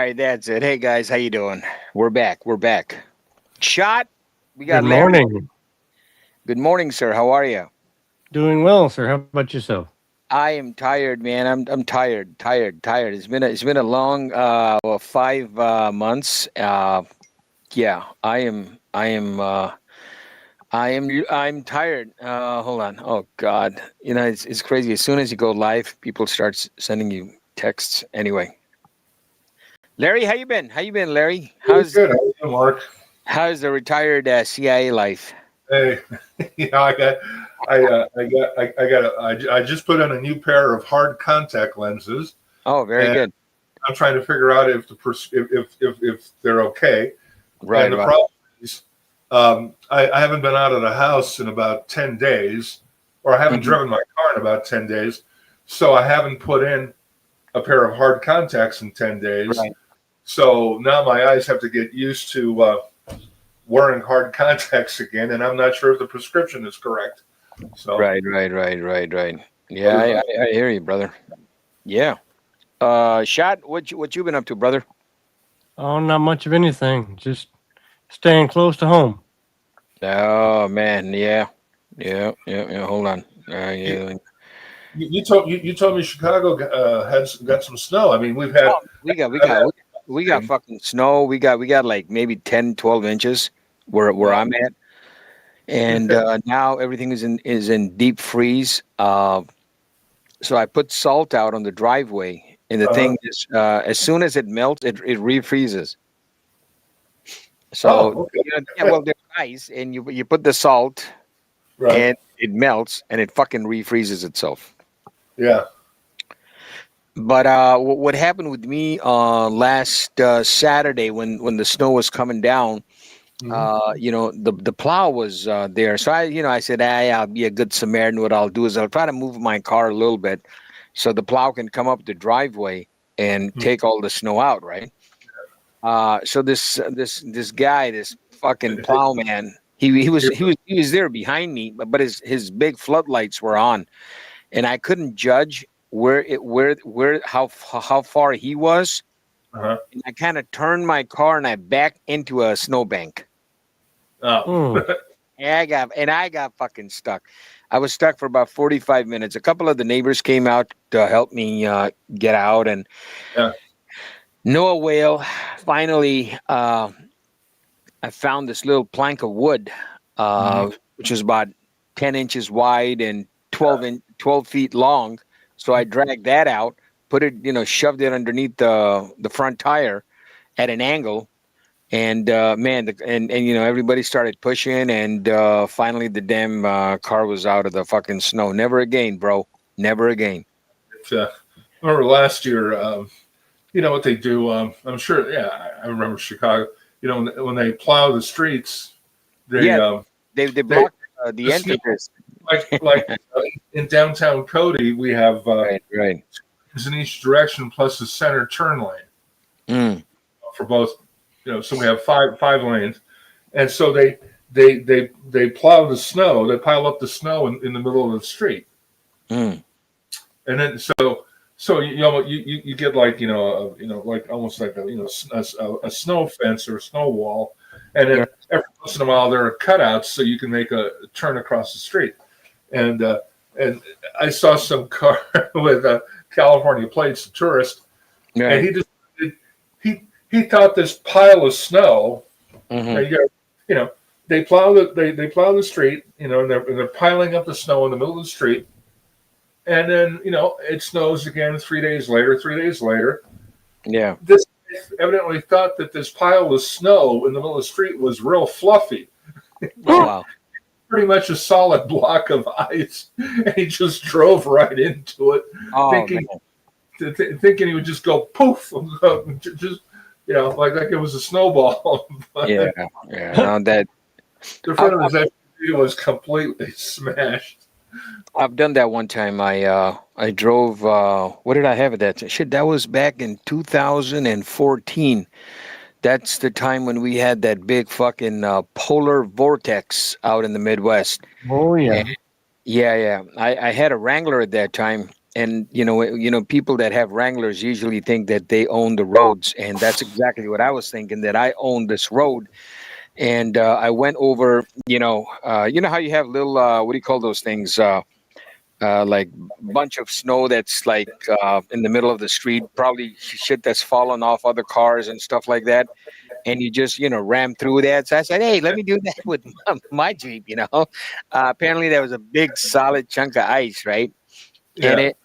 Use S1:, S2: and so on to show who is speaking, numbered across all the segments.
S1: right, that's it. Hey guys, how you doing? We're back. We're back. Shot. We
S2: Good
S1: got Larry.
S2: morning.
S1: Good morning, sir. How are you?
S2: Doing well, sir. How about yourself?
S1: I am tired, man. I'm tired, tired. It's been a long 5 months. Yeah, I'm tired. Hold on. Oh God, it's crazy. As soon as you go live, people start sending you texts. Anyway, Larry, how you been? How you been, Larry?
S3: Really
S1: How's
S3: good. How you doing, Mark?
S1: how's the retired CIA life?
S3: Hey, I just put on a new pair of hard contact lenses,
S1: Oh, very
S3: and
S1: good.
S3: I'm trying to figure out if they're okay. And
S1: Right,
S3: the
S1: right.
S3: problem is, I haven't been out of the house in about 10 days, or I haven't
S1: Hmm.
S3: driven my car in about 10 days, so I haven't put in a pair of hard contacts in 10 days.
S1: Right,
S3: So now my eyes have to get used to wearing hard contacts again, and I'm not sure if the prescription is correct. So,
S1: right.
S3: what
S1: Yeah,
S3: is
S1: I hear you, brother. Yeah. Shot. What you been up to, brother?
S2: Oh, not much of anything. Just staying close to home.
S1: Oh man, yeah. Hold on.
S3: you,
S1: Yeah.
S3: you told me Chicago got some snow. I mean, we've had
S1: Oh, we
S3: I've
S1: got
S3: had
S1: we got fucking snow. We got like maybe 10, 12 inches where
S3: wow.
S1: I'm at, and now everything is in deep freeze. So I put salt out on the driveway, and the
S3: uh,
S1: thing is, as soon as it melts, it refreezes. So
S3: oh,
S1: yeah, well, there's ice, and you put the salt,
S3: right,
S1: and it melts, and it fucking refreezes itself.
S3: yeah,
S1: But what happened with me last Saturday when the snow was coming down?
S3: hmm
S1: The plow was there, so I said, hey, I'll be a good Samaritan. What I'll do is I'll try to move my car a little bit, so the plow can come up the driveway and take all the snow out, right? So this guy, this fucking plowman, he was there behind me, but his big floodlights were on, and I couldn't judge where how far he was.
S3: uh-huh.
S1: And I kind of turned my car and I backed into a snowbank.
S3: Oh,
S2: Hmm.
S1: And I got fucking stuck. I was stuck for about 45 minutes. A couple of the neighbors came out to help me get out, and
S3: yeah,
S1: no avail. Finally, I found this little plank of wood,
S3: hmm
S1: which was about 10 inches wide and 12 feet long. So I dragged that out, put it, shoved it underneath the front tire at an angle. And man, everybody started pushing, and finally the damn car was out of the fucking snow. Never again, bro. Never again.
S3: it's, I remember last year. You know what they do? I'm sure. Yeah, I remember Chicago. You know, when they plow the streets, they
S1: Yeah,
S3: um,
S1: they
S3: they
S1: blocked the
S3: the snow
S1: entrances.
S3: like in downtown Cody, we have
S1: Right.
S3: in each direction plus a center turn lane
S1: Mm,
S3: for both. You know, so we have five lanes, and so they plow the snow. They pile up the snow in the middle of the street,
S1: mm.
S3: and then so you get like like almost like a snow fence or a snow wall, and
S1: Yeah.
S3: then every once in a while there are cutouts so you can make a turn across the street, and and I saw some car with California plates, a tourist, and
S1: Right.
S3: he just he thought this pile of snow.
S1: Hmm.
S3: You know, they plow the street, and they're piling up the snow in the middle of the street, and then it snows again 3 days later. 3 days later,
S1: Yeah.
S3: this evidently thought that this pile of snow in the middle of the street was real fluffy,
S1: Oh wow.
S3: pretty much a solid block of ice, and he just drove right into it,
S1: Oh man.
S3: thinking thinking he would just go poof, just like it was a snowball.
S1: Yeah.
S3: But
S1: Yeah. No, that
S3: the
S1: I've,
S3: front of
S1: I've
S3: his SUV was completely smashed.
S1: I've done that one time. I drove. What did I have at that? Shit, that was back in 2014. That's the time when we had that big fucking polar vortex out in the Midwest.
S2: Oh,
S1: And
S2: yeah.
S1: yeah. I had a Wrangler at that time, and people that have Wranglers usually think that they own the roads, and that's exactly what I was thinking, that I own this road. And I went over, how you have little, what do you call those things? Like bunch of snow that's like in the middle of the street, probably shit that's fallen off other cars and stuff like that. And you just, ram through that. So I said, hey, let me do that with my Jeep. Apparently there was a big solid chunk of ice, right? And
S3: Yeah.
S1: it,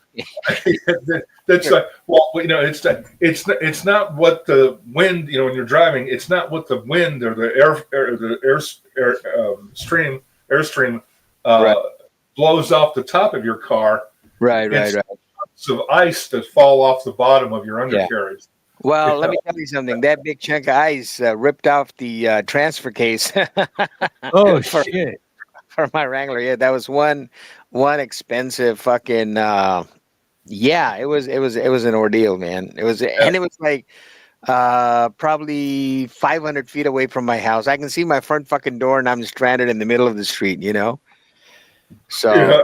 S3: That's like, well, it's not what the wind, when you're driving, it's not what the wind or the airstream uh,
S1: right,
S3: blows off the top of your car.
S1: right,
S3: It's
S1: right.
S3: of ice that fall off the bottom of your
S1: Yeah.
S3: undercarriage.
S1: Well, let
S3: Yeah.
S1: me tell you something. That big chunk of ice ripped off the transfer case
S2: Oh
S1: for
S2: shit!
S1: for my Wrangler. Yeah, that was one expensive fucking. Yeah, it was an ordeal, man. And it was like probably 500 feet away from my house. I can see my front fucking door, and I'm stranded in the middle of the street. So
S3: Yeah.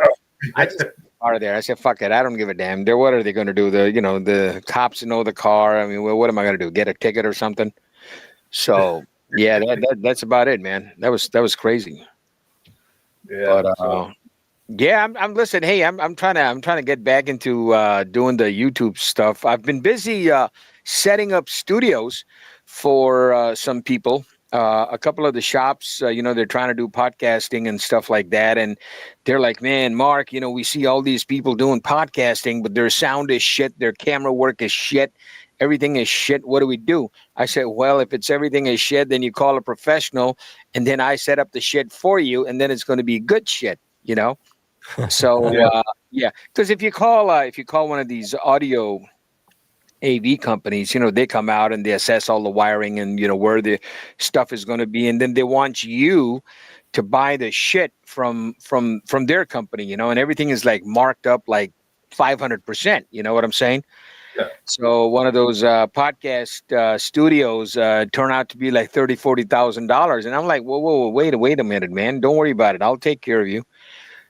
S1: I just out of there. I said, "Fuck it, I don't give a damn." What are they going to do? The cops know the car. I mean, what am I going to do? Get a ticket or something? So yeah, that's about it, man. That was crazy.
S3: Yeah.
S1: But
S3: So
S1: yeah, I'm listen. Hey, I'm trying to get back into doing the YouTube stuff. I've been busy setting up studios for some people. A couple of the shops, they're trying to do podcasting and stuff like that, and they're like, "Man, Mark, we see all these people doing podcasting, but their sound is shit, their camera work is shit, everything is shit. What do we do?" I said, "Well, if it's everything is shit, then you call a professional, and then I set up the shit for you, and then it's going to be good shit." So
S3: yeah.
S1: yeah, because if you call one of these audio AV companies, they come out and they assess all the wiring and where the stuff is going to be, and then they want you to buy the shit from their company, and everything is like marked up like 500%. You know what I'm saying?
S3: Yeah.
S1: So one of those podcast studios turn out to be like $30,000-$40,000, and I'm like, whoa, whoa, whoa, wait a minute, man, don't worry about it, I'll take care of you.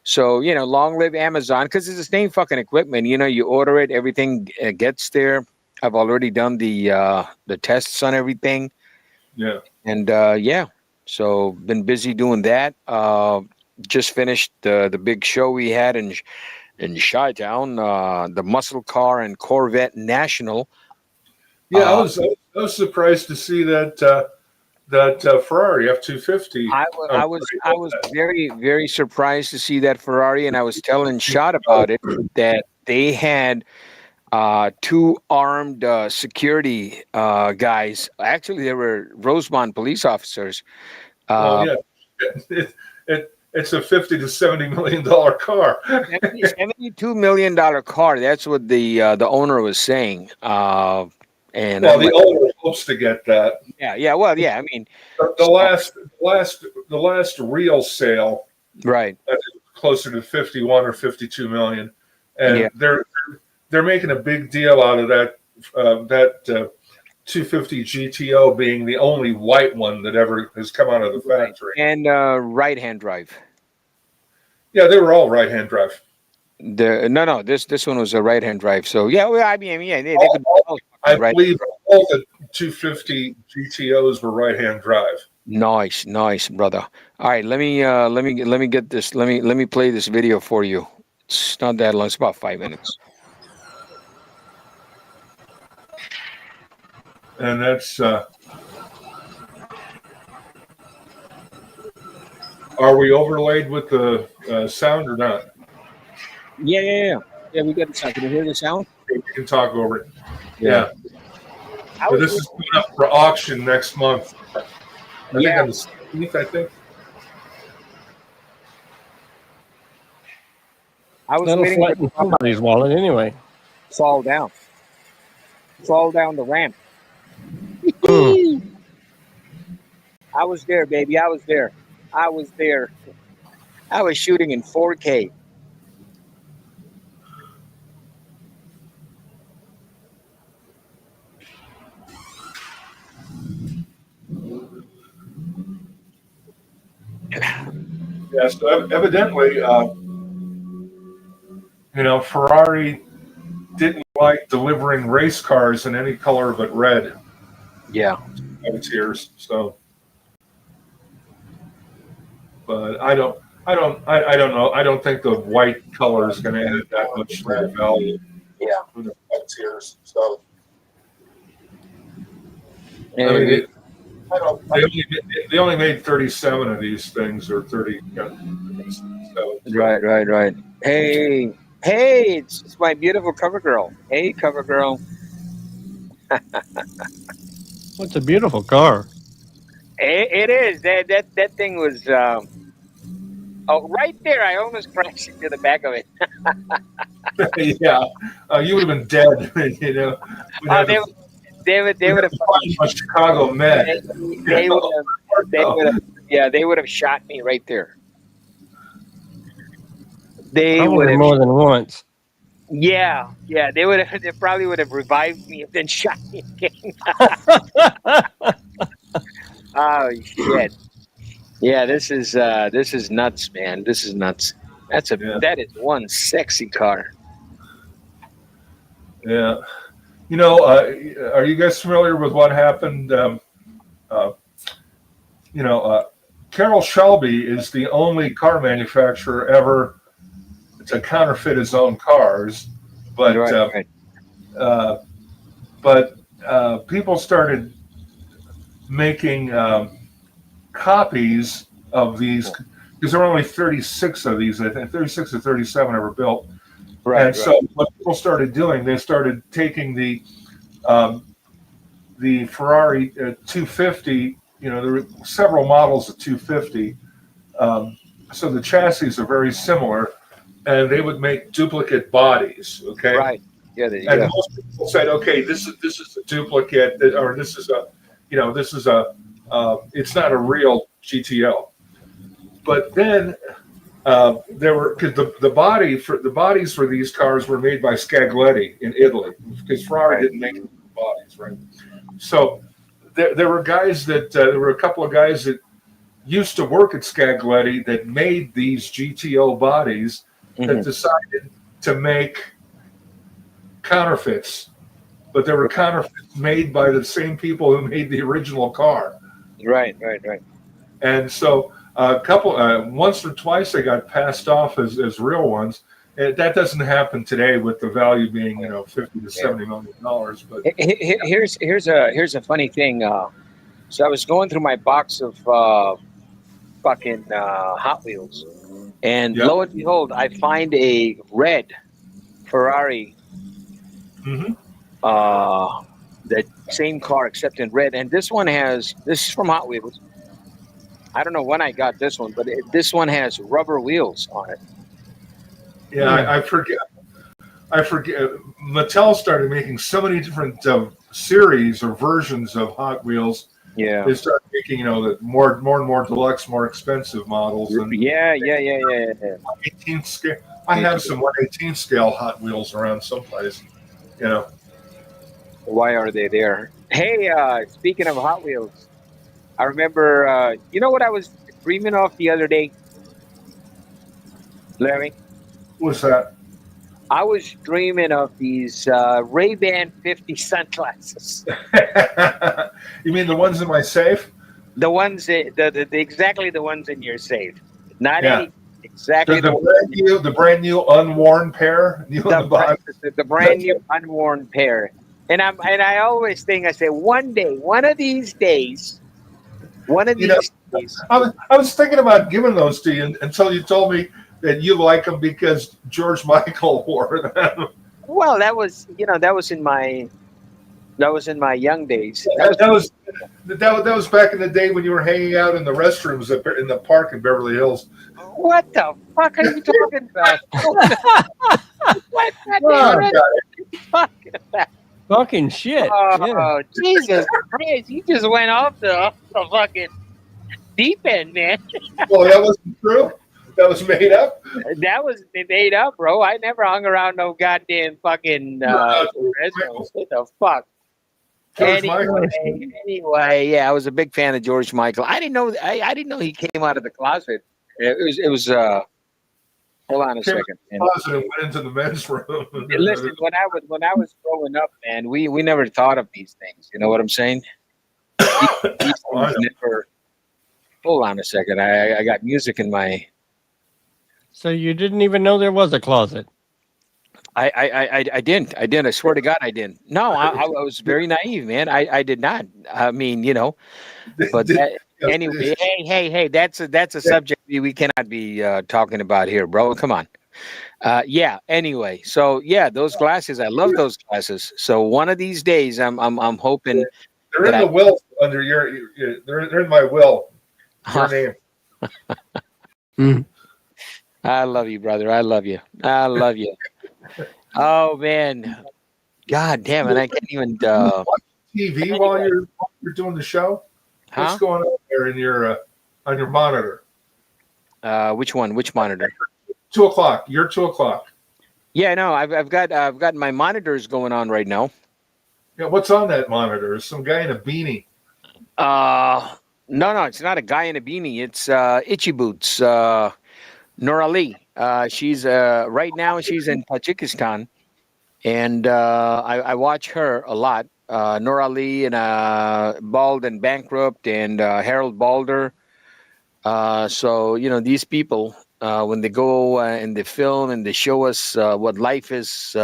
S1: So, long live Amazon, because it's the same fucking equipment. You order it, everything gets there. I've already done the tests on everything,
S3: Yeah.
S1: and yeah, so been busy doing that. Just finished the big show we had in Chi-Town, the Muscle Car and Corvette National.
S3: Yeah. I
S1: Uh,
S3: was I was surprised to see that Ferrari F-250.
S1: I was very, very surprised to see that Ferrari, and I was telling Shot about it, that they had two armed security guys. Actually, they were Rosemont police officers.
S3: Well,
S1: Uh,
S3: yeah, it's a 50 to $70 million car.
S1: 72 million car. That's what the owner was saying. And
S3: Well,
S1: I'm
S3: the
S1: like,
S3: owner hopes to get that.
S1: yeah, yeah. Well, yeah. I mean,
S3: The
S1: so,
S3: last real sale,
S1: right.
S3: I think, was closer to 51 or 52 million,
S1: Yeah.
S3: and they're making a big deal out of that 250 GTO being the only white one that ever has come out of the
S1: Right.
S3: factory.
S1: And right-hand drive.
S3: Yeah, they were all right-hand drive.
S1: No, this one was a right-hand drive. So yeah, well, I mean, yeah, they could
S3: I
S1: right.
S3: believe all the 250 GTOs were right-hand drive.
S1: Nice, brother. All right, let me get this. Let me play this video for you. It's not that long. It's about 5 minutes.
S3: And that's are we overlaid with the sound or not?
S1: Yeah. We got the sound. Can you hear the sound?
S3: We can talk over it.
S1: Yeah.
S3: Yeah. But this is coming up for auction next month. I think on the 16th, I think.
S1: I was
S2: That'll
S1: waiting for it
S2: flatten
S1: to
S2: somebody's wallet anyway.
S1: fall down. Fall down the ramp.
S2: Mm.
S1: I was there, baby. I was there. I was there. I was shooting in 4K.
S3: Yeah. So evidently, Ferrari didn't like delivering race cars in any color but red.
S1: Yeah.
S3: Privateers. So, but I don't know. I don't think the white color is going to add that much to the value.
S1: Yeah.
S3: Of the privateers. So, I
S1: And
S3: mean,
S1: it-
S3: they only made 37 of these things, or 30. So,
S1: right. Hey, it's my beautiful cover girl. Hey, cover girl.
S2: What's a beautiful car?
S1: It is that thing was. Oh, right there! I almost crashed into the back of it.
S3: yeah, you would have been dead. You know, we'd
S1: Oh,
S3: have
S1: they
S3: to,
S1: they
S3: we'd
S1: would
S3: have
S1: have
S3: to find my Chicago Med.
S1: they would have they would have shot me right there. They would
S2: Probably
S1: have.
S2: more than once.
S1: Yeah, they would have. They probably would have revived me and then shot me again. Oh shit! Yeah, this is nuts, man. This is nuts.
S3: Yeah.
S1: That is one sexy car.
S3: Yeah. You know, are you guys familiar with what happened? Uh, you know, Carroll Shelby is the only car manufacturer ever to counterfeit his own cars, but
S1: Right.
S3: uh, but people started making copies of these because there were only 36 of these. I think 36 or 37 ever built.
S1: Right.
S3: And so what people started doing, they started taking the Ferrari 250. You know, there were several models of 250. So the chassis are very similar, and they would make duplicate bodies. Okay.
S1: Right. Yeah.
S3: And most people said, okay, this is a duplicate, or this is a, you know, this is a, it's not a real GTO. But then there were, because the bodies for these cars were made by Scaglietti in Italy, because Ferrari didn't make bodies, right? So there were guys that there were a couple of guys that used to work at Scaglietti that made these GTO bodies that decided to make counterfeits, but they were counterfeits made by the same people who made the original car.
S1: Right.
S3: And so a couple, once or twice, they got passed off as real ones. That doesn't happen today with the value being, you know, $50 to $70 million. But
S1: Here's a funny thing. So I was going through my box of fucking Hot Wheels, and lo and behold, I find a red Ferrari. The same car except in red, and this is from Hot Wheels. I don't know when I got this one, but this one has rubber wheels on it.
S3: Yeah, I forget. Mattel started making so many different series or versions of Hot Wheels.
S1: Yeah,
S3: they started making, you know, the more and more deluxe, more expensive models. And
S1: yeah.
S3: 18th scale. I have some 1/18 scale Hot Wheels around someplace. You know.
S1: Why are they there? Hey, speaking of Hot Wheels, I remember. You know what I was dreaming of the other day, Larry?
S3: What's that?
S1: I was dreaming of these Ray-Ban 50 sunglasses.
S3: You mean the ones in my safe?
S1: The ones that exactly the ones in your safe, not any exactly
S3: the brand new unworn pair.
S1: The brand new unworn pair. And I always think, I say, one of these days.
S3: I was thinking about giving those to you until you told me that you like them because George Michael wore them.
S1: Well, that was in my young days.
S3: That was back in the day when you were hanging out in the restrooms in the park in Beverly Hills.
S1: What the fuck are you talking about? What
S2: Fucking shit.
S1: Oh, Jesus Christ. You just went off the fucking deep end, man.
S3: Well, that wasn't true. That was made up.
S1: That was made up, bro. I never hung around no goddamn fucking restaurants. What the fuck? Anyway, yeah, I was a big fan of George Michael. I didn't know he came out of the closet. It was Hold on a
S3: Came
S1: second, man.
S3: closet and went into the men's room.
S1: Listen, when I was growing up, man, we never thought of these things. You know what I'm saying? These things never. Hold on a second. I got music in my.
S2: So you didn't even know there was a closet.
S1: I didn't. I didn't. I swear to God, I didn't. No, I was very naive, man. I did not. I mean, but anyway, hey, that's a subject we cannot be talking about here, bro. Come on. Yeah. Anyway, so yeah, those glasses. I love those glasses. So one of these days, I'm hoping
S3: They're
S1: that
S3: in the will under they're in my will. Your name.
S1: I love you, brother. I love you. I love you. Oh man, God damn it! I can't even.
S3: TV while you're doing the show. What's
S1: Huh?
S3: going on there in your on your monitor?
S1: Which one? Which monitor?
S3: 2:00. You're 2:00.
S1: Yeah, no, I've got my monitors going on right now.
S3: Yeah, what's on that monitor? Is some guy in a beanie?
S1: No, it's not a guy in a beanie. It's Itchy Boots, Nora Ali. She's right now she's in Tajikistan, and I watch her a lot. Nora Ali and Bald and Bankrupt and Harold Balder. So these people when they go and they film and they show us what life is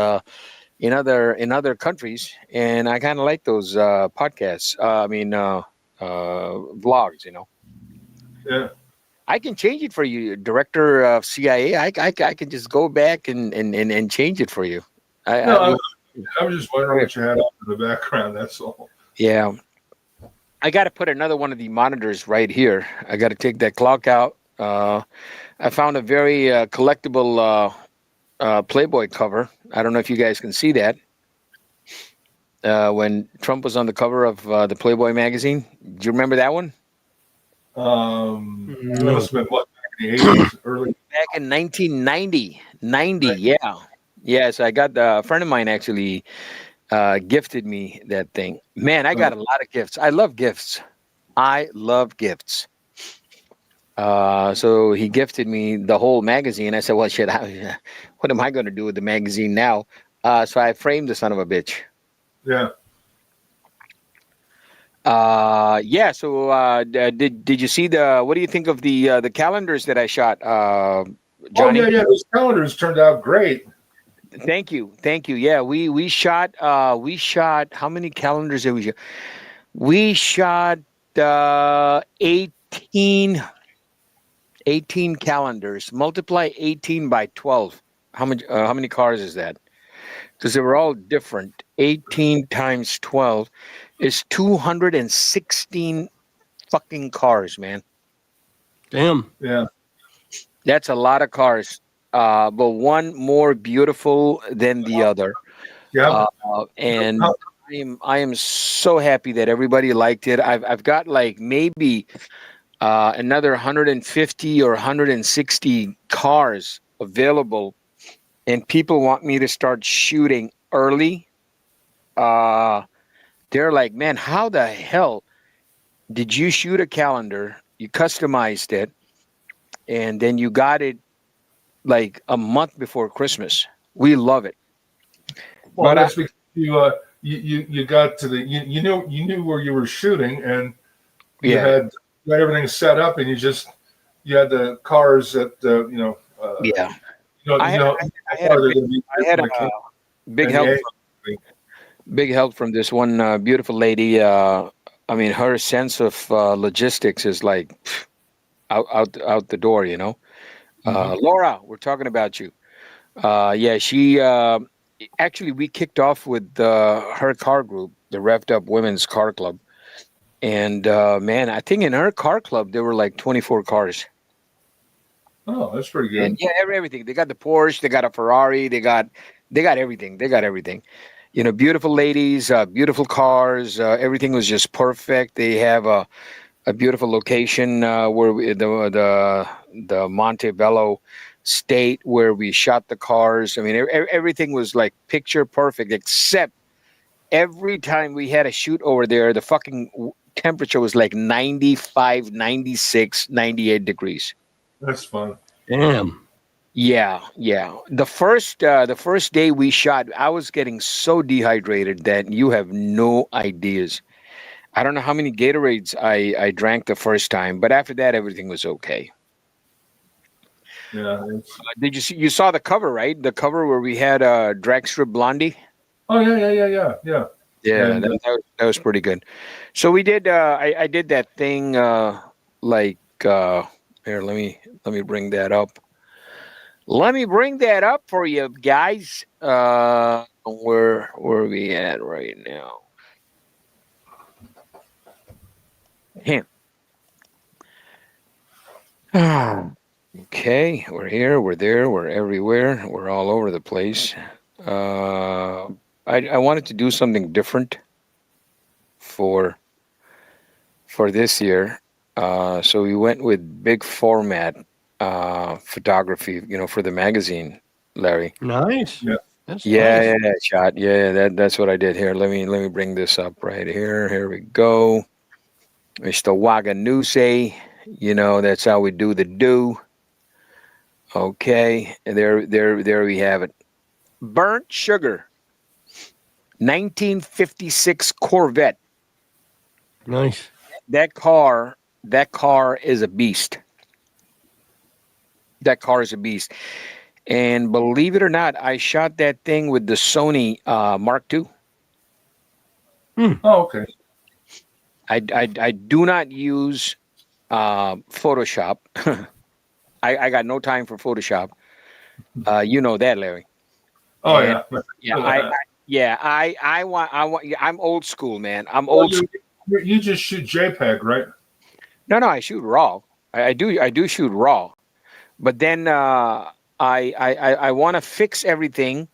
S1: in other countries, and I kind of like those podcasts. Vlogs.
S3: Yeah.
S1: I can change it for you, Director of CIA. I can just go back and change it for you.
S3: No, I was just wondering what you had on in the background. That's all.
S1: Yeah. I got to put another one of the monitors right here. I got to take that clock out. I found a very collectible Playboy cover. I don't know if you guys can see that. When Trump was on the cover of the Playboy magazine. Do you remember that one?
S3: It must have been what, back in the 80s, early.
S1: Back in 1990. 90, yeah. Yes, I got a friend of mine actually gifted me that thing. Man, I got a lot of gifts. I love gifts. I love gifts. So he gifted me the whole magazine. I said, well, shit, what am I going to do with the magazine now? So I framed the son of a bitch.
S3: Yeah.
S1: Yeah. So did you see what do you think of the calendars that I shot, Johnny?
S3: Oh, yeah. Those calendars turned out great.
S1: Thank you. Yeah, we shot how many calendars did we shoot? We shot 18 calendars. Multiply 18 by 12. How many cars is that? Because they were all different. 18 times 12 is 216 fucking cars, man.
S2: Damn.
S3: Yeah.
S1: That's a lot of cars. But one more beautiful than the other.
S3: Yeah.
S1: And I am so happy that everybody liked it. I've got like maybe another 150 or 160 cars available, and people want me to start shooting early. They're like, man, how the hell did you shoot a calendar? You customized it, and then you got it like a month before Christmas. We love it.
S3: Well, that's because you got to you knew where you were shooting, and you had everything set up, and you had the cars that
S1: yeah.
S3: I
S1: had a big help from this one beautiful lady. I mean, her sense of logistics is like out the door. Laura, we're talking about you. Yeah, she actually we kicked off with her car group, the Revved Up Women's Car Club, and man, I think in her car club there were like 24 cars.
S3: Oh, that's pretty good.
S1: And yeah, everything. They got the Porsche, they got a Ferrari, they got everything. They got everything. Beautiful ladies, beautiful cars. Everything was just perfect. They have a beautiful location where the Montebello state where we shot the cars. I mean, everything was like picture perfect, except every time we had a shoot over there, the fucking temperature was like 95, 96, 98 degrees.
S3: That's fun.
S2: Damn.
S1: Yeah, yeah. The first day we shot, I was getting so dehydrated that you have no ideas. I don't know how many Gatorades I drank the first time, but after that everything was okay.
S3: Yeah. It's,
S1: Did you saw the cover, right? The cover where we had Dragstrip Blondie.
S3: oh yeah, yeah, yeah, yeah, yeah.
S1: Yeah,
S3: And
S1: that was pretty good. So we did. I did that thing. Like here, let me bring that up. Let me bring that up for you guys. Where are we at right now? Him. Okay, we're here. We're there. We're everywhere. We're all over the place. Uh, I wanted to do something different for this year. So we went with big format photography, for the magazine, Larry.
S2: Nice.
S3: yeah,
S2: That's
S1: Yeah,
S2: nice.
S1: yeah, yeah, shot. Yeah, yeah, that's what I did here. Let me bring this up right here. Here we go. Mr. Waganuse. That's how we do the do. Okay, and there we have it. Burnt sugar, 1956 Corvette.
S2: Nice.
S1: That car is a beast. That car is a beast. And believe it or not, I shot that thing with the Sony Mark II.
S3: oh okay.
S1: I do not use Photoshop. I got no time for Photoshop. You know that, Larry.
S3: Oh
S1: And
S3: yeah.
S1: yeah, I want. Yeah, I'm old school, man. I'm
S3: Well,
S1: old school.
S3: you just shoot JPEG, right?
S1: No, no, I shoot raw. I do shoot raw. But then I want to fix everything.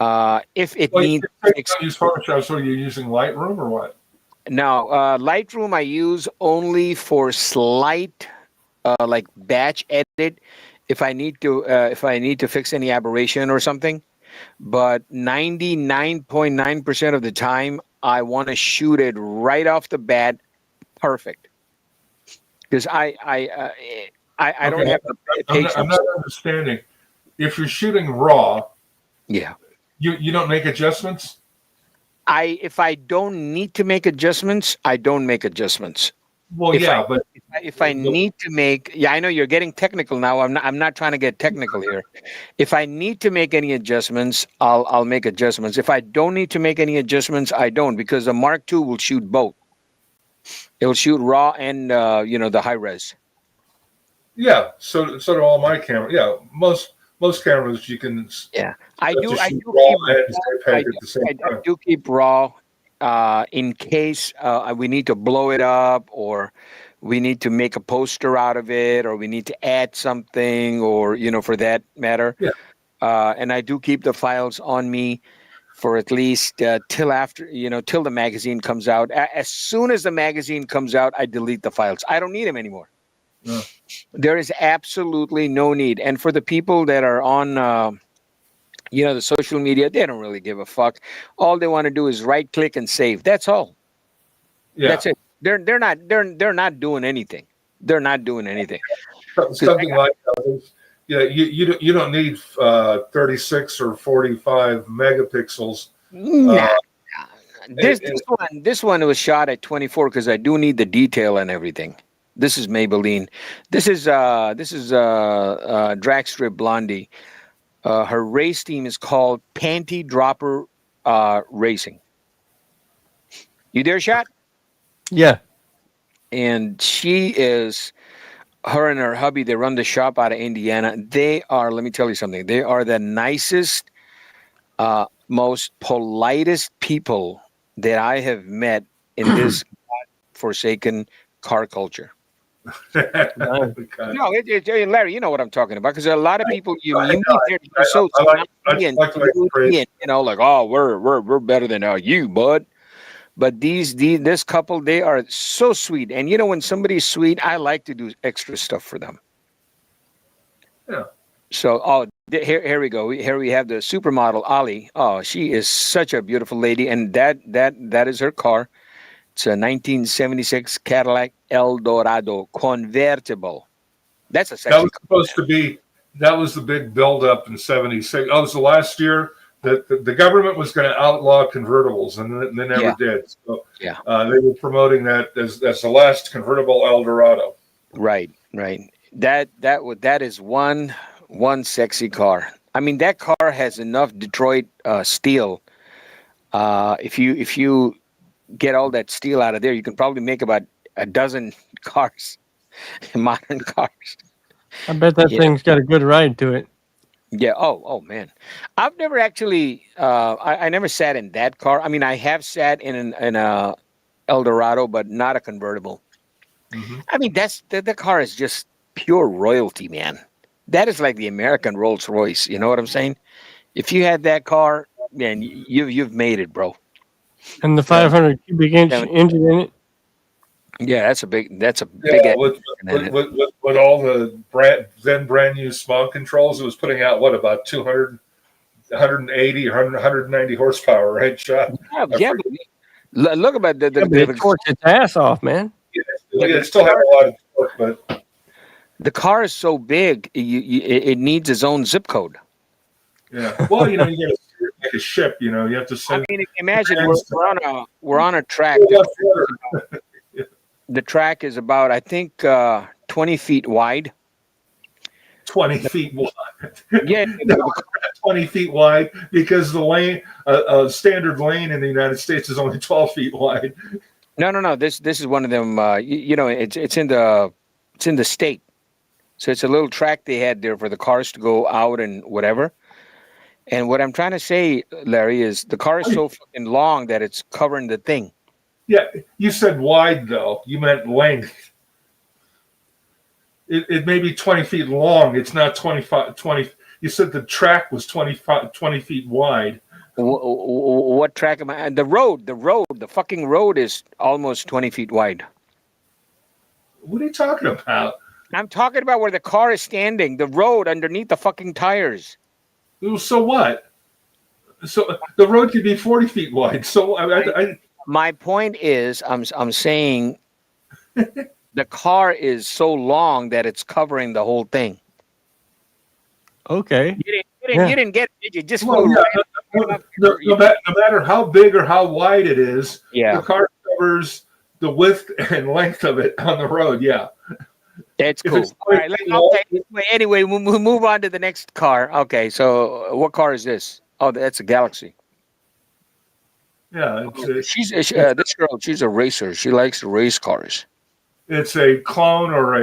S1: If it
S3: Well, you
S1: needs
S3: say you
S1: fix.
S3: don't use Photoshop, so you're using Lightroom or what?
S1: Now, Lightroom I use only for slight, like batch edit, if I need to fix any aberration or something. But 99.9% of the time, I want to shoot it right off the bat, perfect. Because I don't
S3: Okay,
S1: have the
S3: I'm
S1: patience.
S3: not understanding. If you're shooting raw,
S1: Yeah.
S3: you don't make adjustments.
S1: If I don't need to make adjustments, I don't make adjustments.
S3: Well,
S1: If I
S3: yeah, but
S1: if I need to make, yeah, I know you're getting technical now. I'm not trying to get technical here. If I need to make any adjustments, I'll make adjustments. If I don't need to make any adjustments, I don't, because the Mark II will shoot both. It will shoot raw and the high res.
S3: yeah. So do all my cameras. Yeah, most cameras you can
S1: Yeah, I
S3: set
S1: do.
S3: to
S1: I
S3: shoot
S1: do
S3: raw
S1: keep.
S3: and
S1: I
S3: JPEG
S1: do.
S3: at the same
S1: I
S3: time.
S1: do keep raw, in case we need to blow it up, or we need to make a poster out of it, or we need to add something, or for that matter.
S3: Yeah,
S1: And I do keep the files on me for at least till after, till the magazine comes out. As soon as the magazine comes out, I delete the files. I don't need them anymore.
S3: yeah.
S1: There is absolutely no need. And for the people that are on, the social media, they don't really give a fuck. All they want to do is right click and save. That's all.
S3: Yeah.
S1: That's it. They're not doing anything. They're not doing anything. Because
S3: Something like yeah, you don't need 36 or 45 megapixels.
S1: nah,
S3: Uh,
S1: this
S3: and,
S1: this one this one was shot at 24 because I do need the detail and everything. This is Maybelline. This is Dragstrip Blondie. Her race team is called Panty Dropper Racing. You there, shot?
S2: Yeah.
S1: And she is her and her hubby. They run the shop out of Indiana. They are. Let me tell you something. They are the nicest, most politest people that I have met in this forsaken car culture.
S2: Nice.
S3: okay.
S1: No, Larry, you know what I'm talking about. Because a lot of people you
S3: I
S1: meet there, they're so
S3: I like
S1: snotty and
S3: like
S1: snooty
S3: praise.
S1: and like, oh, we're better than you, bud. But this couple, they are so sweet. And when somebody's sweet, I like to do extra stuff for them.
S3: Yeah.
S1: So, here we go. Here we have the supermodel Ali. Oh, she is such a beautiful lady, and that is her car. It's a 1976 Cadillac El Dorado convertible. That's a
S3: That
S1: sexy
S3: was
S1: car.
S3: supposed to be That was the big buildup in '76. Oh, it was the last year that the government was going to outlaw convertibles, and they never
S1: Yeah.
S3: did. So
S1: Yeah.
S3: they were promoting that as the last convertible Eldorado.
S1: Right. That is one sexy car. I mean, that car has enough Detroit steel. If you get all that steel out of there, you can probably make about a dozen cars, modern cars.
S2: I bet that
S1: Yeah.
S2: thing's got a good ride to it.
S1: Yeah. Oh man, I've never actually. I never sat in that car. I mean, I have sat in a Eldorado, but not a convertible.
S3: Mm-hmm.
S1: I mean, the car is just pure royalty, man. That is like the American Rolls Royce. You know what I'm saying? If you had that car, man, you've made it, bro.
S2: And the
S3: Yeah.
S2: 500 cubic inch
S1: Yeah,
S2: engine in it.
S1: yeah, that's a big.
S3: Yeah, with,
S1: in it.
S3: with all the brand new smog controls, it was putting out what about 200, 180 or 190 horsepower, right? Shot.
S1: Yeah,
S3: I
S1: yeah,
S3: forget.
S1: but look about
S2: Yeah, but it torques its ass off, man.
S1: Yeah,
S3: It
S1: but
S3: still had a lot of torque, but
S1: the car is so big, it needs its own zip code.
S3: yeah. Well, you got to steer it like a ship. You have to
S1: I
S3: send.
S1: mean, imagine we're on a track. The track is about, I think, 20 feet wide.
S3: 20 feet wide.
S1: Yeah,
S3: No, 20 feet wide because the lane, a standard lane in the United States is only 12 feet wide.
S1: no. This is one of them. It's in the state, so it's a little track they had there for the cars to go out and whatever. And what I'm trying to say, Larry, is the car is so fucking long that it's covering the thing.
S3: Yeah, you said wide though. You meant length. It may be 20 feet long. It's not 25, 20. You said the track was 20 feet wide.
S1: What track am I? The road, the fucking road is almost 20 feet wide.
S3: What are you talking about?
S1: I'm talking about where the car is standing, the road underneath the fucking tires.
S3: So what? So the road could be 40 feet wide. So
S1: My point is, I'm saying the car is so long that it's covering the whole thing.
S2: Okay.
S1: You didn't get it, did you? Just
S3: well,
S1: flew
S3: yeah,
S1: right.
S3: no matter how big or how wide it is,
S1: Yeah.
S3: the car covers the width and length of it on the road. Yeah.
S1: That's
S3: If
S1: cool.
S3: it's
S1: All right, anyway, we'll move on to the next car. Okay, so what car is this? Oh, that's a Galaxy.
S3: Yeah,
S1: This girl. She's a racer. She likes to race cars.
S3: it's a clone or